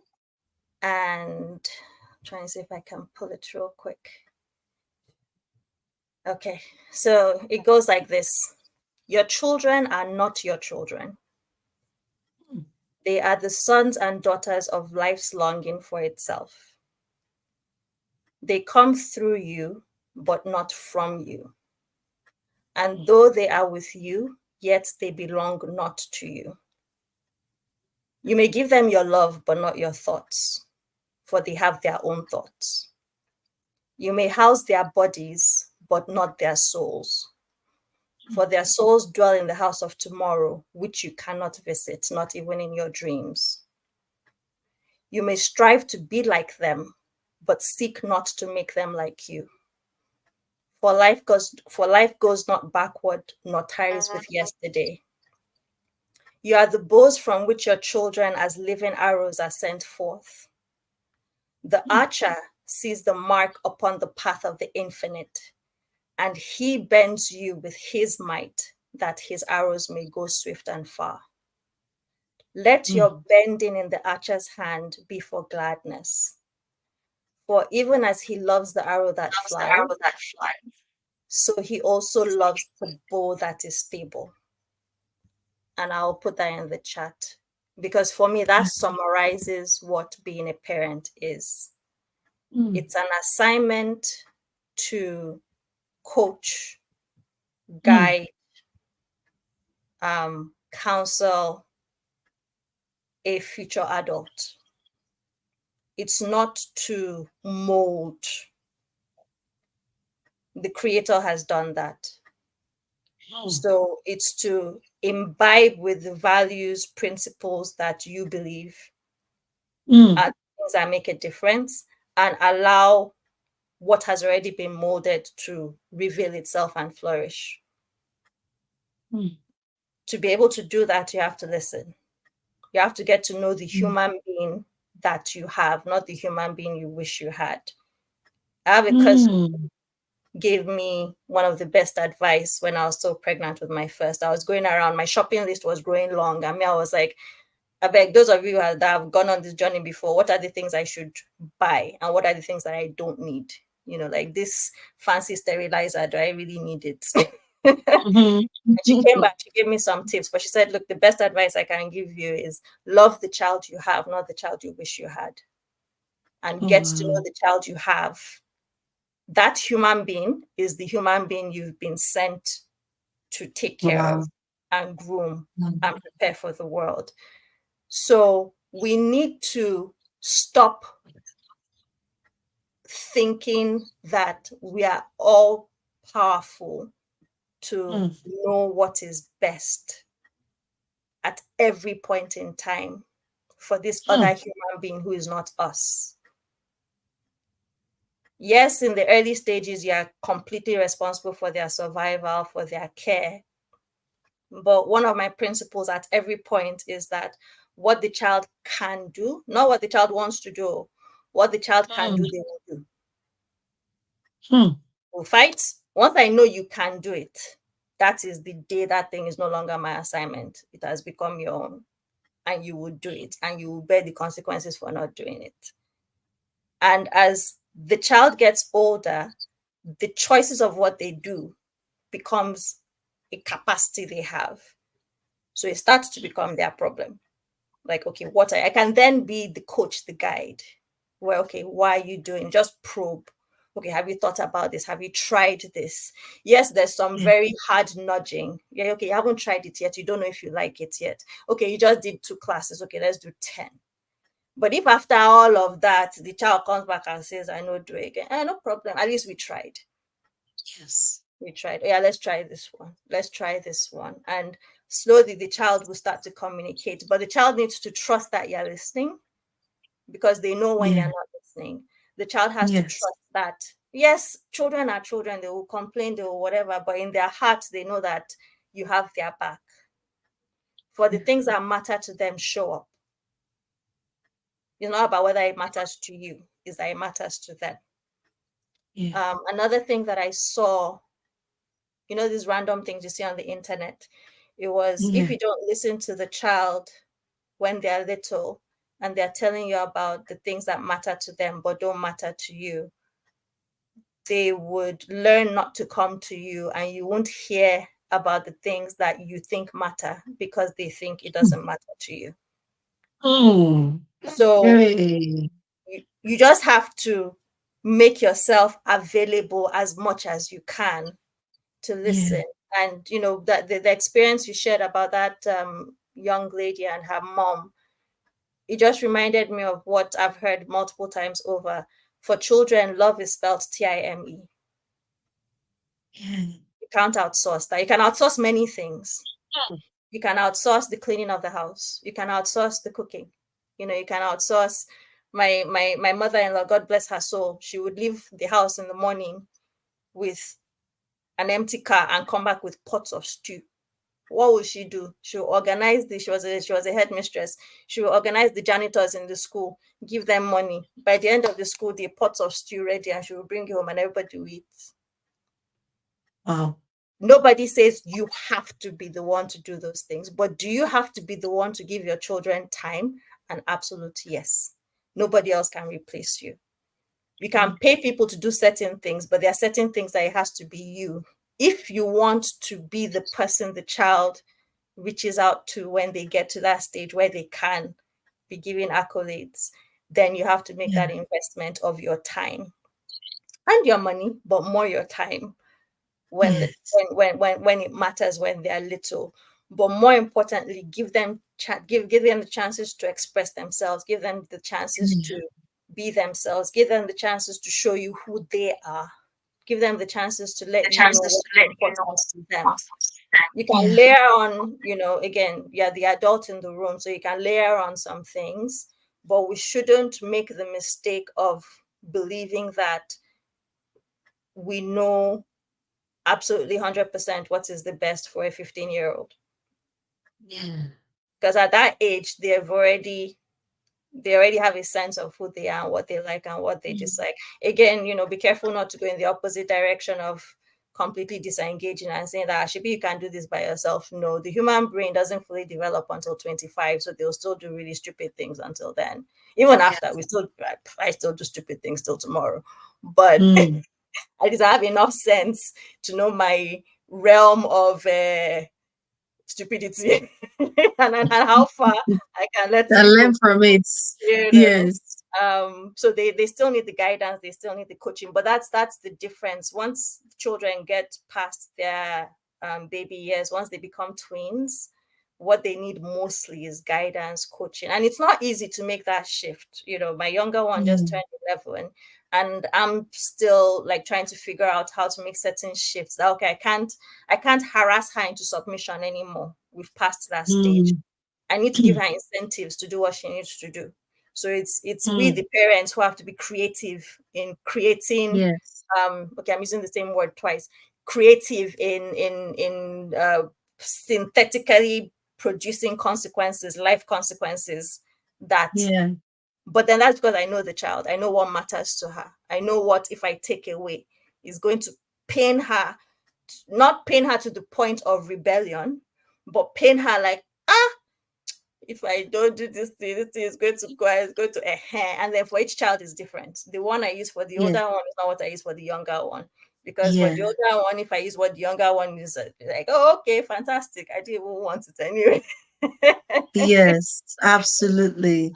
And I'm trying to see if I can pull it real quick. Okay, so it goes like this. Your children are not your children. Hmm. They are the sons and daughters of life's longing for itself. They come through you, but not from you. And though they are with you, yet they belong not to you. You may give them your love, but not your thoughts, for they have their own thoughts. You may house their bodies, but not their souls, for their souls dwell in the house of tomorrow, which you cannot visit, not even in your dreams. You may strive to be like them, but seek not to make them like you. For life goes not backward, nor tarries with yesterday. You are the bows from which your children as living arrows are sent forth. The Hmm. archer sees the mark upon the path of the infinite, and he bends you with his might, that his arrows may go swift and far. Let Hmm. your bending in the archer's hand be for gladness. For even as he loves the arrow that Loves the arrow flies, that flies. so he also loves the bow that is stable. And I'll put that in the chat because for me, that summarizes what being a parent is. Hmm. It's an assignment to coach, Hmm. guide, counsel a future adult. It's not to mold. The creator has done that. Hmm. So it's to imbibe with the values, principles that you believe Hmm. are things that make a difference and allow what has already been molded to reveal itself and flourish. Hmm. To be able to do that, you have to listen. You have to get to know the Hmm. human being that you have, not the human being you wish you had. I have a cousin Hmm. gave me one of the best advice when I was so pregnant with my first. I was going around, my shopping list was growing long. I was like, I beg those of you that have gone on this journey before, what are the things I should buy and what are the things that I don't need? Like this fancy sterilizer, do I really need it? Mhm. And she came back, she gave me some tips, but she said, look, the best advice I can give you is love the child you have, not the child you wish you had. and get to know the child you have, that human being is the human being you've been sent to take care of and groom and prepare for the world. So we need to stop thinking that we are all powerful to know what is best at every point in time for this other human being who is not us. Yes, in the early stages, you are completely responsible for their survival, for their care. But one of my principles at every point is that what the child can do, not what the child wants to do, what the child can do, they will do. We'll fight. Once I know you can do it, that is the day that thing is no longer my assignment. It has become your own. And you will do it, and you will bear the consequences for not doing it. And as the child gets older, the choices of what they do becomes a capacity they have. So it starts to become their problem. Like, okay, what I can then be the coach, the guide. Well, okay, why are you doing? Just probe. Okay, have you thought about this? Have you tried this? Yes, there's some very hard nudging. Yeah, okay, you haven't tried it yet. You don't know if you like it yet. Okay, you just did 2 classes. Okay, let's do 10. But if after all of that, the child comes back and says, I know, do it again, no problem. At least we tried. Yes. We tried. Yeah, let's try this one. Let's try this one. And slowly the child will start to communicate. But the child needs to trust that you're listening, because they know when they're not listening. The child has to trust that, yes, children are children. They will complain, they will whatever. But in their hearts, they know that you have their back. For the things that matter to them, show up. It's not about whether it matters to you, it's that it matters to them. Another thing that I saw, these random things you see on the internet, it was if you don't listen to the child when they're little and they're telling you about the things that matter to them but don't matter to you, they would learn not to come to you, and you won't hear about the things that you think matter because they think it doesn't matter to you. So you just have to make yourself available as much as you can to listen. And that the experience you shared about that young lady and her mom, it just reminded me of what I've heard multiple times over. For children, love is spelled Time. You can't outsource that. You can outsource many things. You can outsource the cleaning of the house. You can outsource the cooking. You can outsource. My mother-in-law, God bless her soul, she would leave the house in the morning with an empty car and come back with pots of stew. What will she do? She will organize she was a headmistress. She will organize the janitors in the school, give them money. By the end of the school, the pots of stew ready, and she will bring it home and everybody will eat. Wow. Nobody says you have to be the one to do those things, but do you have to be the one to give your children time? An absolute yes. Nobody else can replace you. You can pay people to do certain things, but there are certain things that it has to be you. If you want to be the person the child reaches out to when they get to that stage where they can be giving accolades, then you have to make that investment of your time and your money, but more your time when it matters, when they're little. But more importantly, give them the chances to express themselves, give them the chances to be themselves, give them the chances to show you who they are, give them the chances to let you know what's important to them. You can layer on, again, you're the adult in the room, so you can layer on some things, but we shouldn't make the mistake of believing that we know absolutely 100% what is the best for a 15-year-old. Because at that age, they already have a sense of who they are and what they like and what they dislike. Again, be careful not to go in the opposite direction of completely disengaging and saying that Shibi, you can do this by yourself. No, the human brain doesn't fully develop until 25, so they'll still do really stupid things until then. Even after, I still do stupid things till tomorrow. But at least I have enough sense to know my realm of stupidity and how far I can let I it go. learn from it. You know, Yes. so they still need the guidance, they still need the coaching, but that's the difference. Once children get past their baby years, once they become twins, what they need mostly is guidance, coaching, and it's not easy to make that shift. You know, my younger one just Mm, turned 11, and I'm still like trying to figure out how to make certain shifts. That, okay, I can't harass her into submission anymore. We've passed that stage. mm, I need to give her incentives to do what she needs to do. So it's we mm. the parents who have to be creative in creating. Yes. Okay, I'm using the same word twice. Creative in synthetically producing consequences, life consequences that. Yeah. But then that's because I know the child. I know what matters to her. I know what, if I take away, is going to pain her, not pain her to the point of rebellion, but pain her like, if I don't do this thing is going to go, it's going to and then for each child is different. The one I use for the Yeah. older one is not what I use for the younger one. Because for the Yeah. older one, if I use what the younger one is, like, oh, okay, fantastic. I didn't even want it anyway. Yes. Absolutely.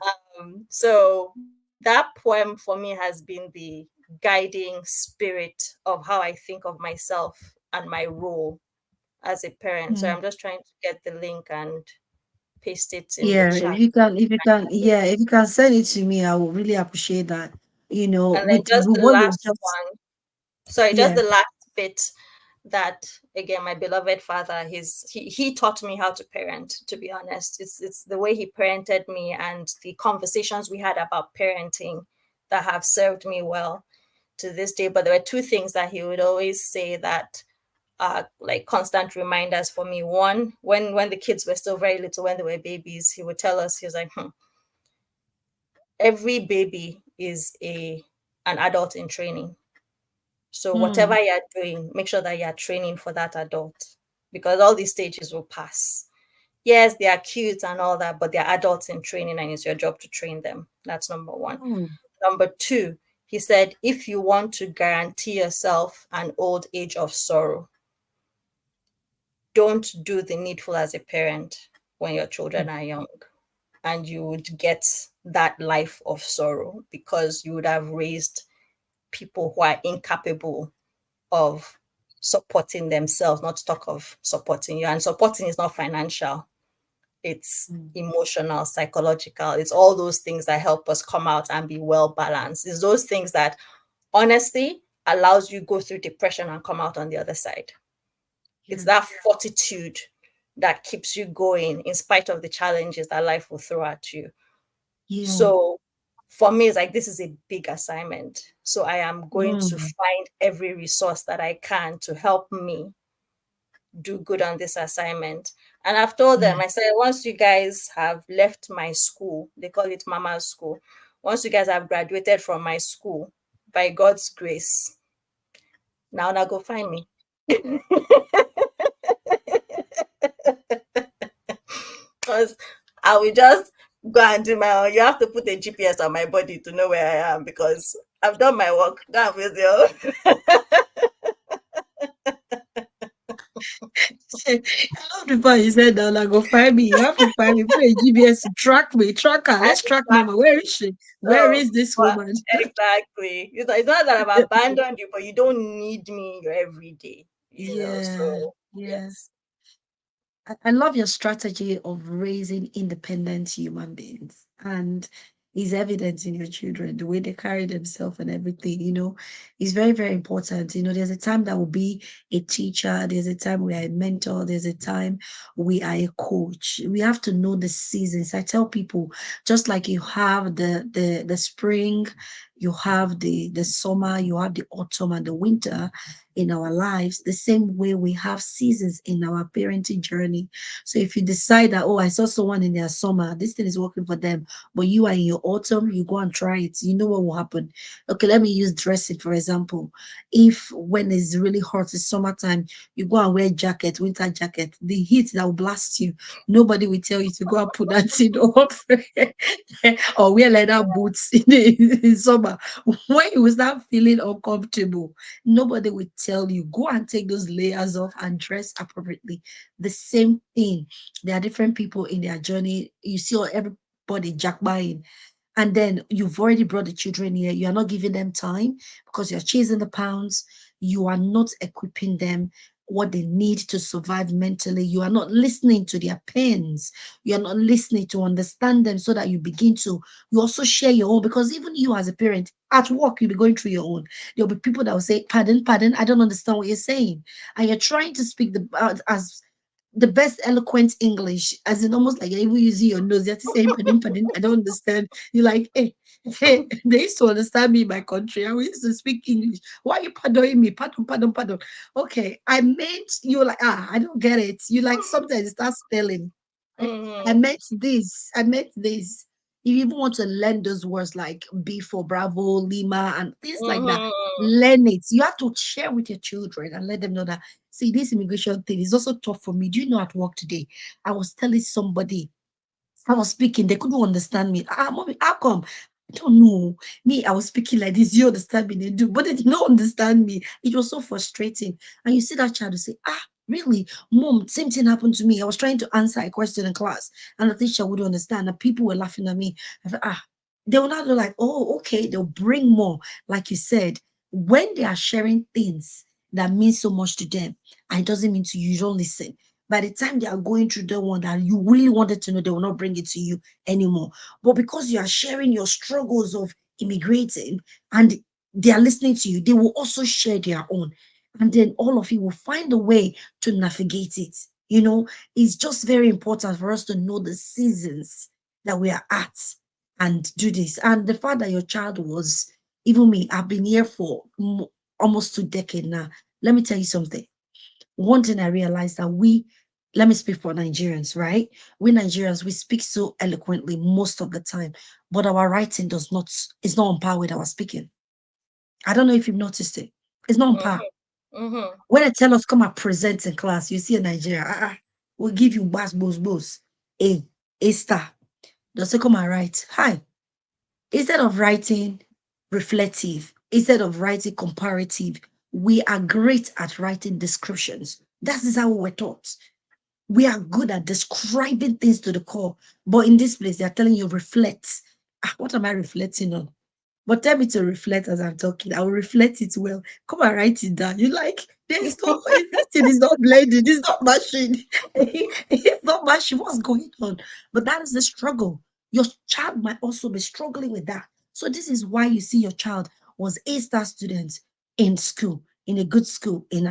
So that poem for me has been the guiding spirit of how I think of myself and my role as a parent. So Mm. I'm just trying to get the link and paste it in the Yeah. chat. Yeah, if you can send it to me, I will really appreciate that. And then just the What you last just, one, sorry, just yeah. the last bit, that again, my beloved father, he taught me how to parent, to be honest. It's the way he parented me and the conversations we had about parenting that have served me well to this day. But there were two things that he would always say that are like constant reminders for me. One, when the kids were still very little, when they were babies, he would tell us, he was like, every baby is an adult in training. So Mm. whatever you're doing, make sure that you're training for that adult, because all these stages will pass. Yes, they are cute and all that, but they're adults in training and it's your job to train them. That's number one. Mm. Number two, he said, if you want to guarantee yourself an old age of sorrow, don't do the needful as a parent when your children are young, and you would get that life of sorrow because you would have raised people who are incapable of supporting themselves, not to talk of supporting you. And supporting is not financial, it's Mm. emotional, psychological. It's all those things that help us come out and be well balanced. It's those things that honestly allows you go through depression and come out on the other side. It's Yeah. that fortitude that keeps you going in spite of the challenges that life will throw at you. Yeah. So for me, it's like this is a big assignment. So I am going to Mm. find every resource that I can to help me do good on this assignment. And I've told Yeah. them, I said, once you guys have left my school, they call it Mama's School. Once you guys have graduated from my school, by God's grace, now go find me. Because I will just go and do my own. You have to put a GPS on my body to know where I am because I've done my work. Go and face your I love the part you said that, like, go find me. You have to find me. Put a GPS to track me. Track her. Let's track Mama. Where is she? Where Oh, is this but woman? exactly. It's not that I've abandoned you, but you don't need me in your everyday, Yeah. So Yeah. yes. I love your strategy of raising independent human beings. And is evident in your children, the way they carry themselves and everything, is very, very important. There's a time that will be a teacher, there's a time we are a mentor, there's a time we are a coach. We have to know the seasons. I tell people, just like you have the spring, you have the summer, you have the autumn and the winter in our lives, the same way we have seasons in our parenting journey. So if you decide that, oh, I saw someone in their summer, this thing is working for them, but you are in your autumn, you go and try it. You know what will happen. Okay, let me use dressing for example. If when it's really hot, it's summertime, you go and wear jacket, winter jacket, the heat that will blast you. Nobody will tell you to go and put that thing off or wear leather boots in summer. When you start feeling uncomfortable, nobody will tell you, go and take those layers off and dress appropriately. The same thing. There are different people in their journey. You see everybody jack buying, and then you've already brought the children here. You are not giving them time because you're chasing the pounds. You are not equipping them what they need to survive mentally. You are not listening to their pains. You are not listening to understand them so that you begin to, you also share your own. Because even you as a parent at work, you'll be going through your own. There'll be people that will say, pardon, pardon, I don't understand what you're saying. And you're trying to speak as the best eloquent English, as in almost like you're even using your nose. You're just saying, pardon, pardon, I don't understand. You're like, hey, hey, they used to understand me in my country. I used to speak English. Why are you pardoning me? Pardon, pardon, pardon. Okay, I meant you're like, I don't get it. You like sometimes start spelling. I Mm-hmm. meant this. I meant this. You even want to learn those words like B for Bravo, Lima, and things like that. Mm-hmm. Learn it. You have to share with your children and let them know that, see, this immigration thing is also tough for me. Do you know at work today? I was telling somebody I was speaking, they couldn't understand me. Mommy, how come? I don't know. Me, I was speaking like this. You understand me? They do, but they did not understand me. It was so frustrating. And you see that child to say, really? Mom, same thing happened to me. I was trying to answer a question in class, and the teacher wouldn't understand. And people were laughing at me. I thought, they will now be like, oh, okay, they'll bring more. Like you said, when they are sharing things that mean so much to them, and it doesn't mean to you, you don't listen. By the time they are going through the one that you really wanted to know, they will not bring it to you anymore. But because you are sharing your struggles of immigrating and they are listening to you, they will also share their own. And then all of you will find a way to navigate it. You know, it's just very important for us to know the seasons that we are at and do this. And the fact that your child was, even me, I've been here for almost 2 decades now. Let me tell you something. One thing I realized that let me speak for Nigerians, right? We Nigerians, we speak so eloquently most of the time, but our writing is not on par with our speaking. I don't know if you've noticed it. It's not on par. Mm-hmm. When they tell us come and present in class, you see in Nigeria, we'll give you boss, a star. They'll say, come and write. Hi. Instead of writing reflective, instead of writing comparative, we are great at writing descriptions. That is how we were taught. We are good at describing things to the core. But in this place, they're telling you reflect. What am I reflecting on? But tell me to reflect as I'm talking. I will reflect it well. Come and write it down. You like, there's no, this thing is not blending. It's not mashing. It's not mashing. What's going on? But that is the struggle. Your child might also be struggling with that. So this is why you see your child was a star student in school, in a good school in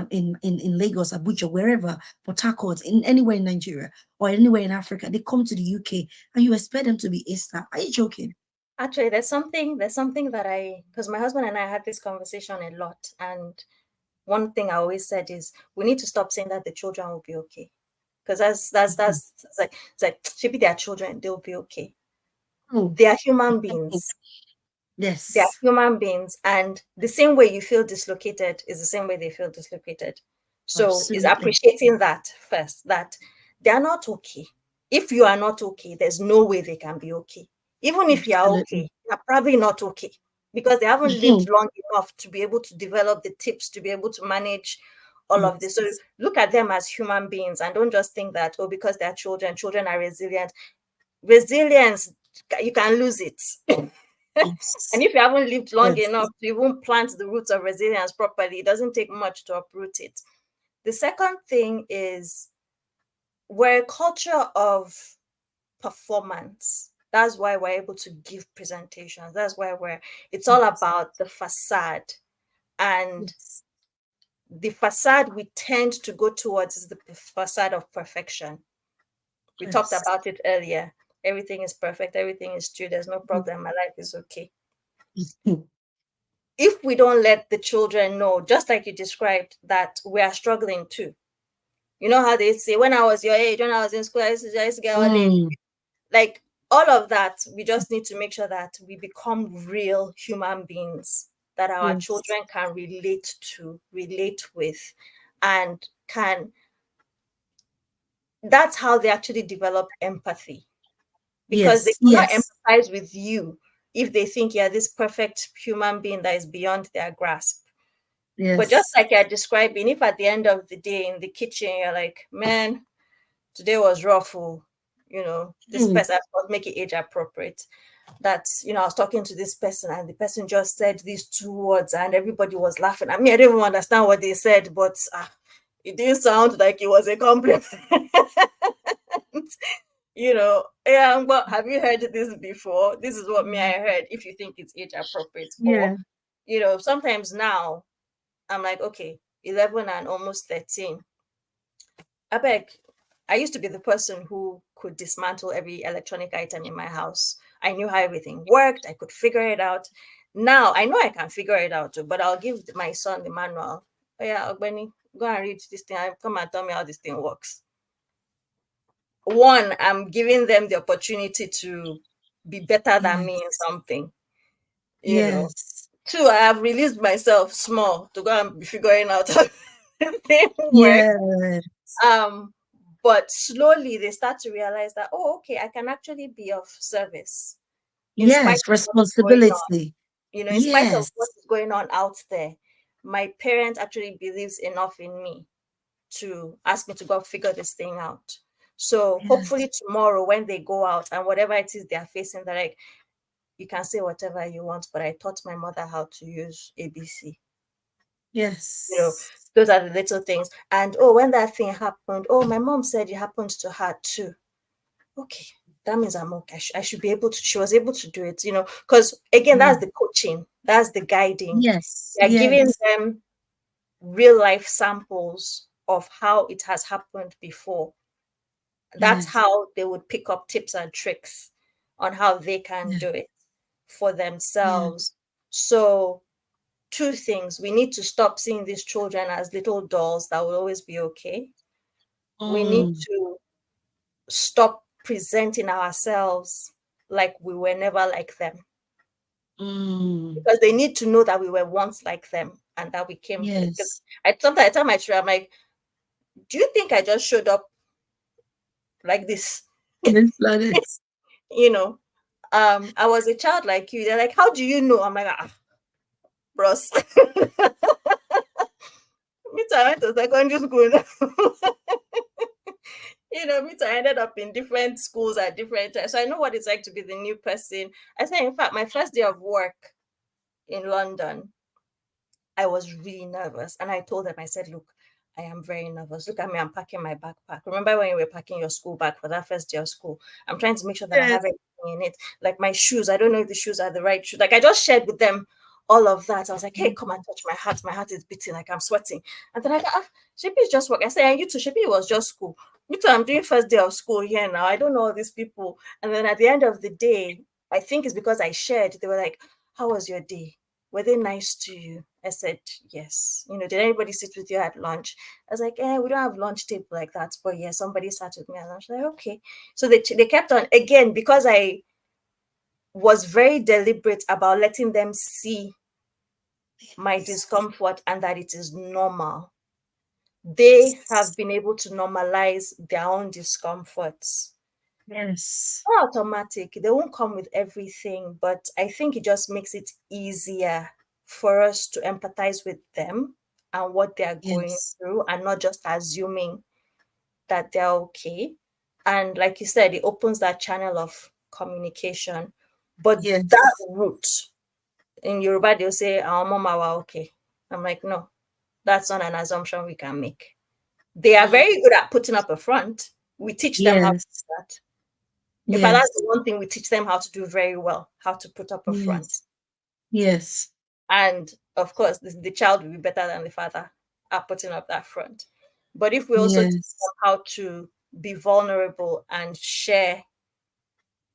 Lagos, Abuja, wherever, Port Harcourt, in anywhere in Nigeria or anywhere in Africa. They come to the UK and you expect them to be a star. Are you joking? Actually, there's something that because my husband and I had this conversation a lot, and one thing I always said is we need to stop saying that the children will be okay, because Mhm. it's like should be their children, they'll be okay. Oh, They are human beings. They are yes, human beings, and the same way you feel dislocated is the same way they feel dislocated. So is absolutely. appreciating that first, that they are not okay. If you are not okay, there's no way they can be okay. Even if you are okay, Absolutely. you're probably not okay because they haven't lived Mhm. long enough to be able to develop the tips to be able to manage all of this. So Yes, look at them as human beings and don't just think that, oh, because they're children are resilient. Resilience, you can lose it. And yes, if you haven't lived long yes, enough to even plant the roots of resilience properly, it doesn't take much to uproot it. The second thing is we're a culture of performance. That's why we're able to give presentations. That's why it's all yes, about the facade. And yes, the facade we tend to go towards is the facade of perfection. We talked yes. about it earlier. Everything is perfect. Everything is true. There's no Mhm. problem. My life is okay. Mhm. If we don't let the children know, just like you described, that we are struggling too. You know how they say, when I was your age, when I was in school, I used to get all A. Mm, Like all of that, we just need to make sure that we become real human beings that our yes, children can relate with, and can that's how they actually develop empathy, because they yes, cannot yes, empathize with you if they think you're this perfect human being that is beyond their grasp. But just Yes. like you're describing, if at the end of the day in the kitchen, you're like, man, today was rough, oh, this Mm. person, I must make it age appropriate. That's, I was talking to this person and the person just said these two words and everybody was laughing at me. I didn't even understand what they said, but it didn't sound like it was a compliment. Yeah, well, have you heard this before? This is what me I heard, if you think it's age appropriate. Or, Yeah. sometimes now I'm like, okay, 11 and almost 13. I beg. I used to be the person who could dismantle every electronic item in my house. I knew how everything worked. I could figure it out. Now I know I can figure it out too, but I'll give my son the manual. Oh yeah, Ogbeni, go and read this thing. Come and tell me how this thing works. One, I'm giving them the opportunity to be better than me in Yes. something. You know. Yes. Two, I have released myself small to go and be figuring out how the thing works. Yeah. Um, but slowly they start to realize that, oh, okay, I can actually be of service in spite Yes. of what's going on. Responsibility. In spite of Yes. what is going on out there, my parent actually believes enough in me to ask me to go figure this thing out. So Yes. hopefully tomorrow when they go out and whatever it is they're facing, they're like, you can say whatever you want, but I taught my mother how to use ABC. You know, Yes. those are the little things. And oh, when that thing happened, oh, my mom said it happened to her too. Okay, that means I'm okay. I should be able to. She was able to do it. Because again, that's Mm. the coaching, that's the guiding. Yes. They're giving Yes. them real life samples of how it has happened before. That's Yes. how they would pick up tips and tricks on how they can Yeah. do it for Yeah. themselves. So two things: we need to stop seeing these children as little dolls that will always be okay. We need Mm. to stop presenting ourselves like we were never like them, Mm. because they need to know that we were once like them and that we came. Because Yes. sometimes I tell my children, I'm like, do you think I just showed up like this? This planet. you know I was a child like you. They're like, how do you know? I'm like, bros. Me too, I went to secondary school. Me too, I ended up in different schools at different times. So I know what it's like to be the new person. I say, in fact, my first day of work in London, I was really nervous. And I told them, I said, look, I am very nervous. Look at me, I'm packing my backpack. Remember when you were packing your school bag for that first day of school? I'm trying to make sure that I Yes. have everything in it. Like my shoes, I don't know if the shoes are the right shoes. Like I just shared with them all of that. I was like, hey, come and touch my heart. My heart is beating, like I'm sweating. And then I go, Shepi is just work. I said, and you too, Shepi was just school. Me too, I'm doing first day of school here now. I don't know all these people. And then at the end of the day, I think it's because I shared. They were like, how was your day? Were they nice to you? I said, yes. Did anybody sit with you at lunch? I was like, we don't have lunch table like that. But yeah, somebody sat with me at lunch. Like, okay. So they kept on, again, because I was very deliberate about letting them see my discomfort and that it is normal. They have Yes. been able to normalize their own discomforts. Yes. Not automatic. They won't come with everything, but I think it just makes it easier for us to empathize with them and what they are going Yes. through, and not just assuming that they're okay. And like you said, it opens that channel of communication. But that Yes. route, in Yoruba, they'll say, our mama wa okay. I'm like, no, that's not an assumption we can make. They are Mm. very good at putting up a front. We teach them how to Yes. do that. In fact, that's Yes. the one thing we teach them how to do very well, how to put up a front. Yes. Yes. And of course, the child will be better than the father at putting up that front. But if we also teach them Yes. how to be vulnerable and share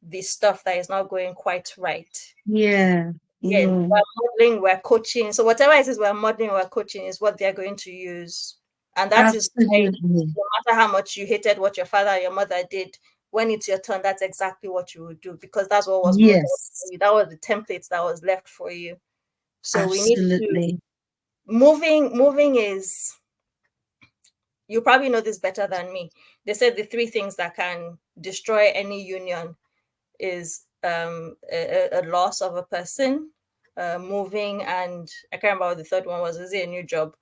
the stuff that is not going quite right, Yeah. again, Mm. we're modeling, we're coaching. So whatever it is we're modeling, we're coaching is what they're going to use. And that is why, Absolutely. no matter how much you hated what your father or your mother did, when it's your turn, that's exactly what you would do, because that's what was modeled for Yes. you. That was the template that was left for you. So we need to, Absolutely. moving is, you probably know this better than me. They said the three things that can destroy any union is a loss of a person, moving, and I can't remember what the third one was. Is it a new job?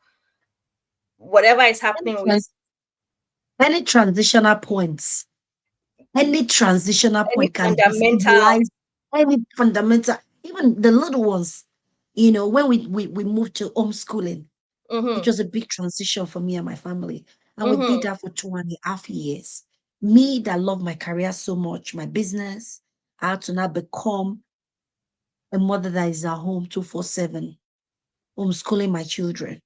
Whatever is Any, happening with trans- any transitional points, any transitional any point can fundamental. destabilize any fundamental, even the little ones. When we moved to homeschooling, it Mm-hmm, was a big transition for me and my family. And we did mm-hmm. that for 2.5 years. Me that love my career so much, my business, I had to now become a mother that is at home 247, homeschooling my children.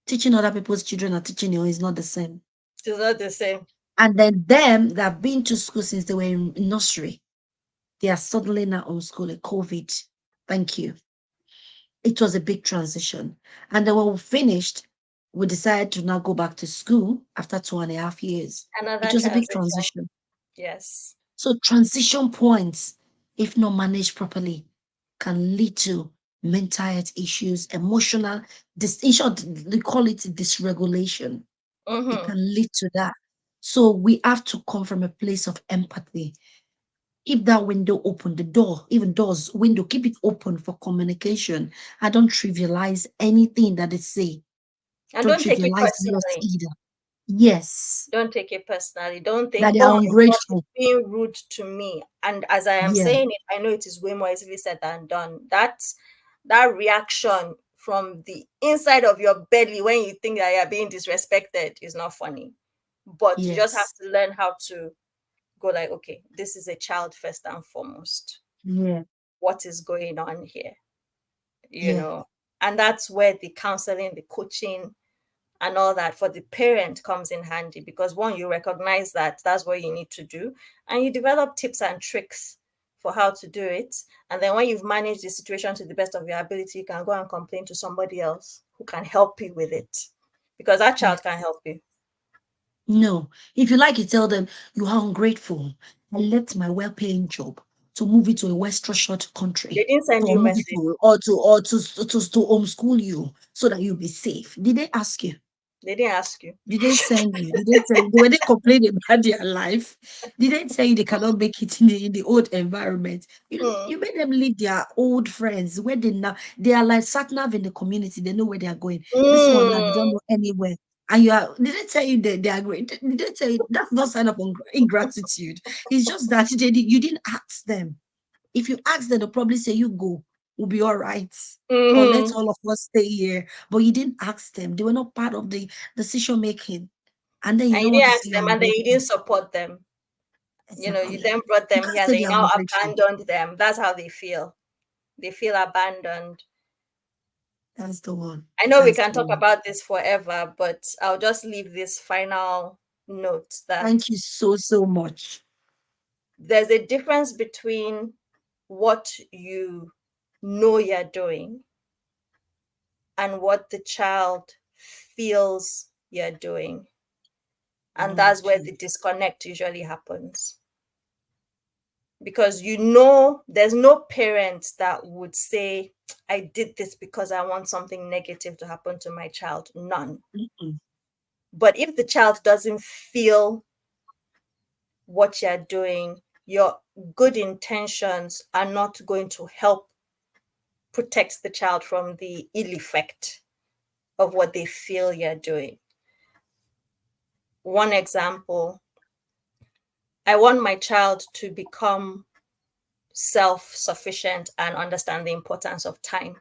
Teaching other people's children and teaching your own is not the same. It's not the same. And then them that have been to school since they were in nursery, they are suddenly now homeschooling. COVID. Thank you. It was a big transition. And then when we finished, we decided to now go back to school after 2.5 years. It Another was a big transition. transition. Yes. So transition points, if not managed properly, can lead to mental health issues, emotional, in short, they call it dysregulation. It Mm-hmm. can lead to that. So we have to come from a place of empathy. Keep that window open, the door, even doors, window, keep it open for communication. I don't trivialize anything that they say. And Don't don't take it trivialize yours personally. either. Yes, Don't take it personally. Don't think, that they oh are my God, it's ungrateful. being rude to me. And as I am Yeah, saying it, I know it is way more easily said than done. That reaction from the inside of your belly when you think that you're being disrespected is not funny. But you just have yes, to learn how to go like, okay, this is a child first and foremost. yeah, What is going on here? You yeah, know, and that's where the counseling, the coaching, and all that for the parent comes in handy, because one, you recognize that that's what you need to do, and you develop tips and tricks for how to do it. And then when you've managed the situation to the best of your ability, you can go and complain to somebody else who can help you with it, because that child can yes. help you. No, if you like, you tell them you are ungrateful. I left my well-paying job to move it to a Western short They country, didn't send to you move it message. to homeschool you so that you'll be safe. Did they ask you? They didn't ask you. Did they send you? Did they tell you? When they complain about their life, did they tell you they cannot make it in the old environment? Hmm. You made them leave their old friends where they are like sat nav in the community. They know where they are going. This one now they don't Mm. know anywhere. And did they tell you they are great? Did they tell you that's not sign up on ingratitude? It's just that you didn't ask them. If you ask them, they'll probably say, you go, we'll be all right. Or let Mm-hmm. all of us stay here. But you didn't ask them. They were not part of the decision making. And then you And you don't want didn't to ask say them, you're and then you ungrateful. didn't support them. You then Exactly. brought You them can't here, and say then they you are now ungrateful. abandoned them. That's how they feel. They feel abandoned. That's the one. I know we That's can the talk one. about this forever, but I'll just leave this final note that Thank you so, so much. there's a difference between what you know you're doing and what the child feels you're doing. And Oh, that's where the geez. disconnect usually happens. Because there's no parent that would say, I did this because I want something negative to happen to my child. None. Mm-mm. But if the child doesn't feel what you're doing, your good intentions are not going to help protect the child from the ill effect of what they feel you're doing. One example, I want my child to become self sufficient and understand the importance of time.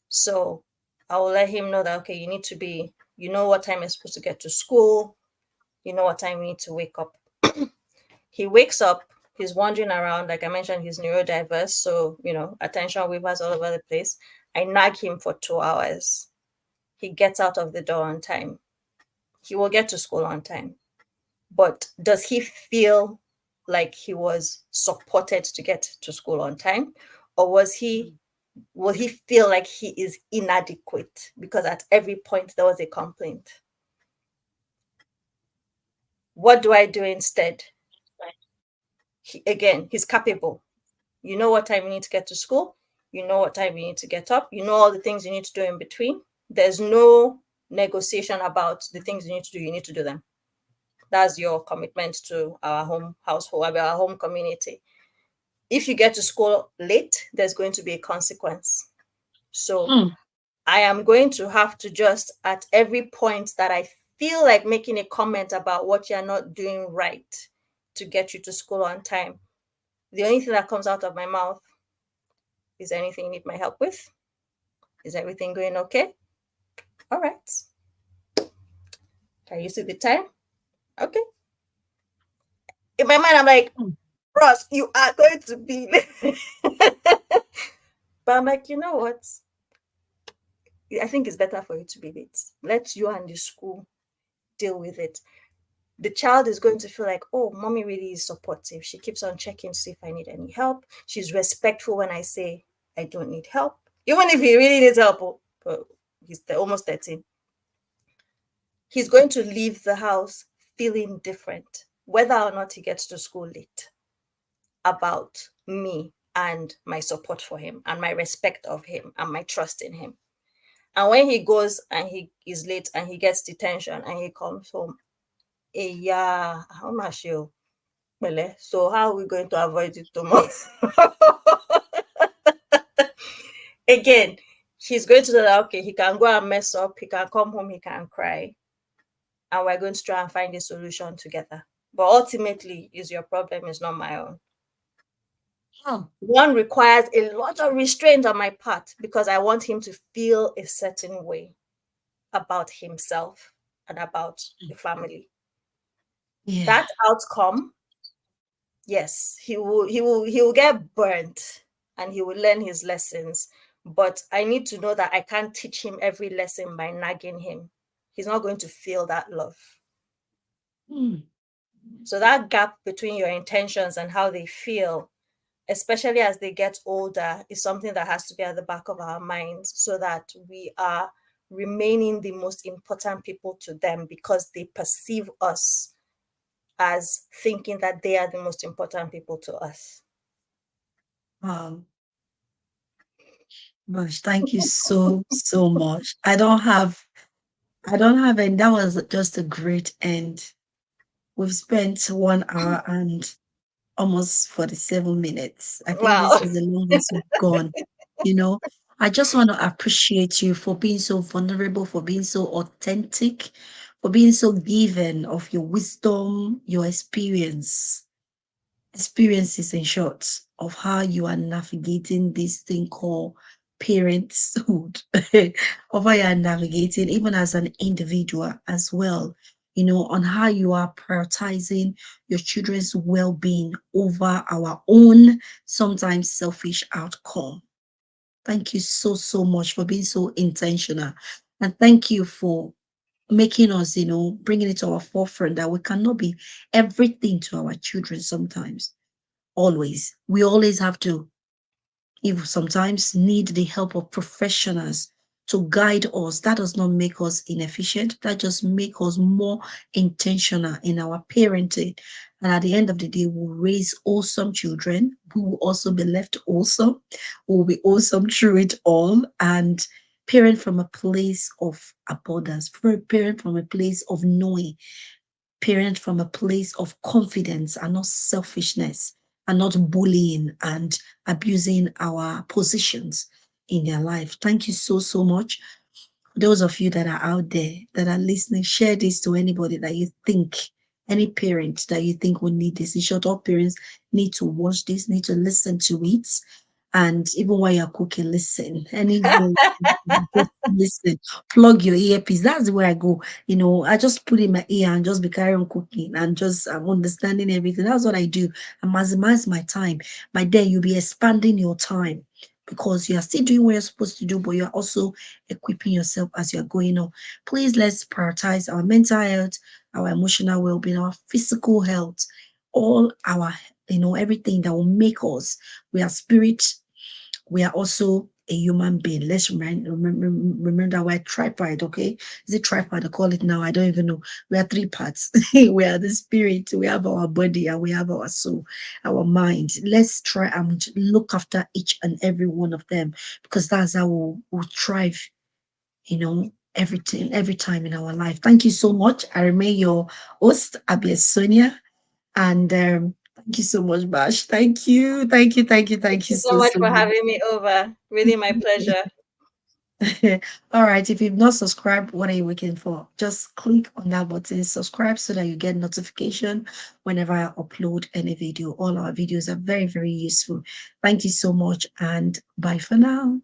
So I will let him know that, okay, you know what time you're supposed to get to school, you know what time you need to wake up. He wakes up, he's wandering around. Like I mentioned, he's neurodiverse. So, attention weavers all over the place. I nag him for 2 hours. He gets out of the door on time. He will get to school on time. But does he feel like he was supported to get to school on time? Or will he feel like he is inadequate because at every point there was a complaint? What do I do instead? He's capable. You know what time you need to get to school. You know what time you need to get up. You know all the things you need to do in between. There's no negotiation about the things you need to do. You need to do them. That's your commitment to our home household, our home community. If you get to school late, there's going to be a consequence. So Hmm. I am going to have to just, at every point that I feel like making a comment about what you're not doing right to get you to school on time, the only thing that comes out of my mouth is, anything you need my help with? Is everything going okay? All right. Can you see the time? Okay. In my mind, I'm like, Hmm. Ross, you are going to be late. But I'm like, you know what? I think it's better for you to be late. Let you and the school deal with it. The child is going to feel like, oh, mommy really is supportive. She keeps on checking to see if I need any help. She's respectful when I say I don't need help. Even if he really needs help, but he's almost 13. He's going to leave the house feeling different, whether or not he gets to school late, about me and my support for him and my respect of him and my trust in him. And when he goes and he is late and he gets detention and he comes home, yeah, how much you? So how are we going to avoid it tomorrow? Again, he's going to know that, okay, he can go and mess up, he can come home, he can cry, and we're going to try and find a solution together. But ultimately, is your problem, is not my own. Oh. One requires a lot of restraint on my part because I want him to feel a certain way about himself and about the family. Yeah. That outcome, yes, he will get burnt and he will learn his lessons. But I need to know that I can't teach him every lesson by nagging him. He's not going to feel that love. Hmm. So that gap between your intentions and how they feel, especially as they get older, is something that has to be at the back of our minds so that we are remaining the most important people to them, because they perceive us as thinking that they are the most important people to us. Wow. Gosh, thank you so, so much. I don't have any. That was just a great end. We've spent 1 hour and almost 47 minutes. I think Wow. this is the longest we've gone. You know, I just want to appreciate you for being so vulnerable, for being so authentic, for being so given of your wisdom, your experiences in short of how you are navigating this thing called parenthood, of how you are navigating even as an individual as well, on how you are prioritizing your children's well-being over our own sometimes selfish outcome. Thank you so, so much for being so intentional. And thank you for making us, bringing it to our forefront that we cannot be everything to our children sometimes. Always. We always have to, if sometimes need the help of professionals to guide us. That does not make us inefficient. That just make us more intentional in our parenting. And at the end of the day, we'll raise awesome children who will also be left awesome, who will be awesome through it all. And parent from a place of abundance, parent from a place of knowing, parent from a place of confidence and not selfishness, and not bullying and abusing our positions in their life. Thank you so, so much. Those of you that are out there that are listening, share this to anybody that you think, any parent that you think will need this. In short, all parents need to watch this, need to listen to it. And even while you're cooking, listen. Anywhere just listen. Plug your earpiece. That's the way I go. I just put in my ear and just be carrying on cooking and just understanding everything. That's what I do. I maximize my time. By then, you'll be expanding your time because you are still doing what you're supposed to do, but you're also equipping yourself as you're going on. Please, let's prioritize our mental health, our emotional well-being, our physical health, all our, everything that will make us. We are spirit, we are also a human being. Let's remember that we're tripartite, okay? Is it tripart? I call it now. I don't even know. We are three parts. We are the spirit, we have our body, and we have our soul, our mind. Let's try and look after each and every one of them, because that's how we'll thrive, everything, every time in our life. Thank you so much. I remain your host, Abia Sonia. And thank you so much, Bash. Thank you. Thank you. Thank you. Thank Thank you you so so, much so for much. having me over. Really my pleasure. All right. If you've not subscribed, what are you waiting for? Just click on that button, subscribe so that you get notification whenever I upload any video. All our videos are very, very useful. Thank you so much and bye for now.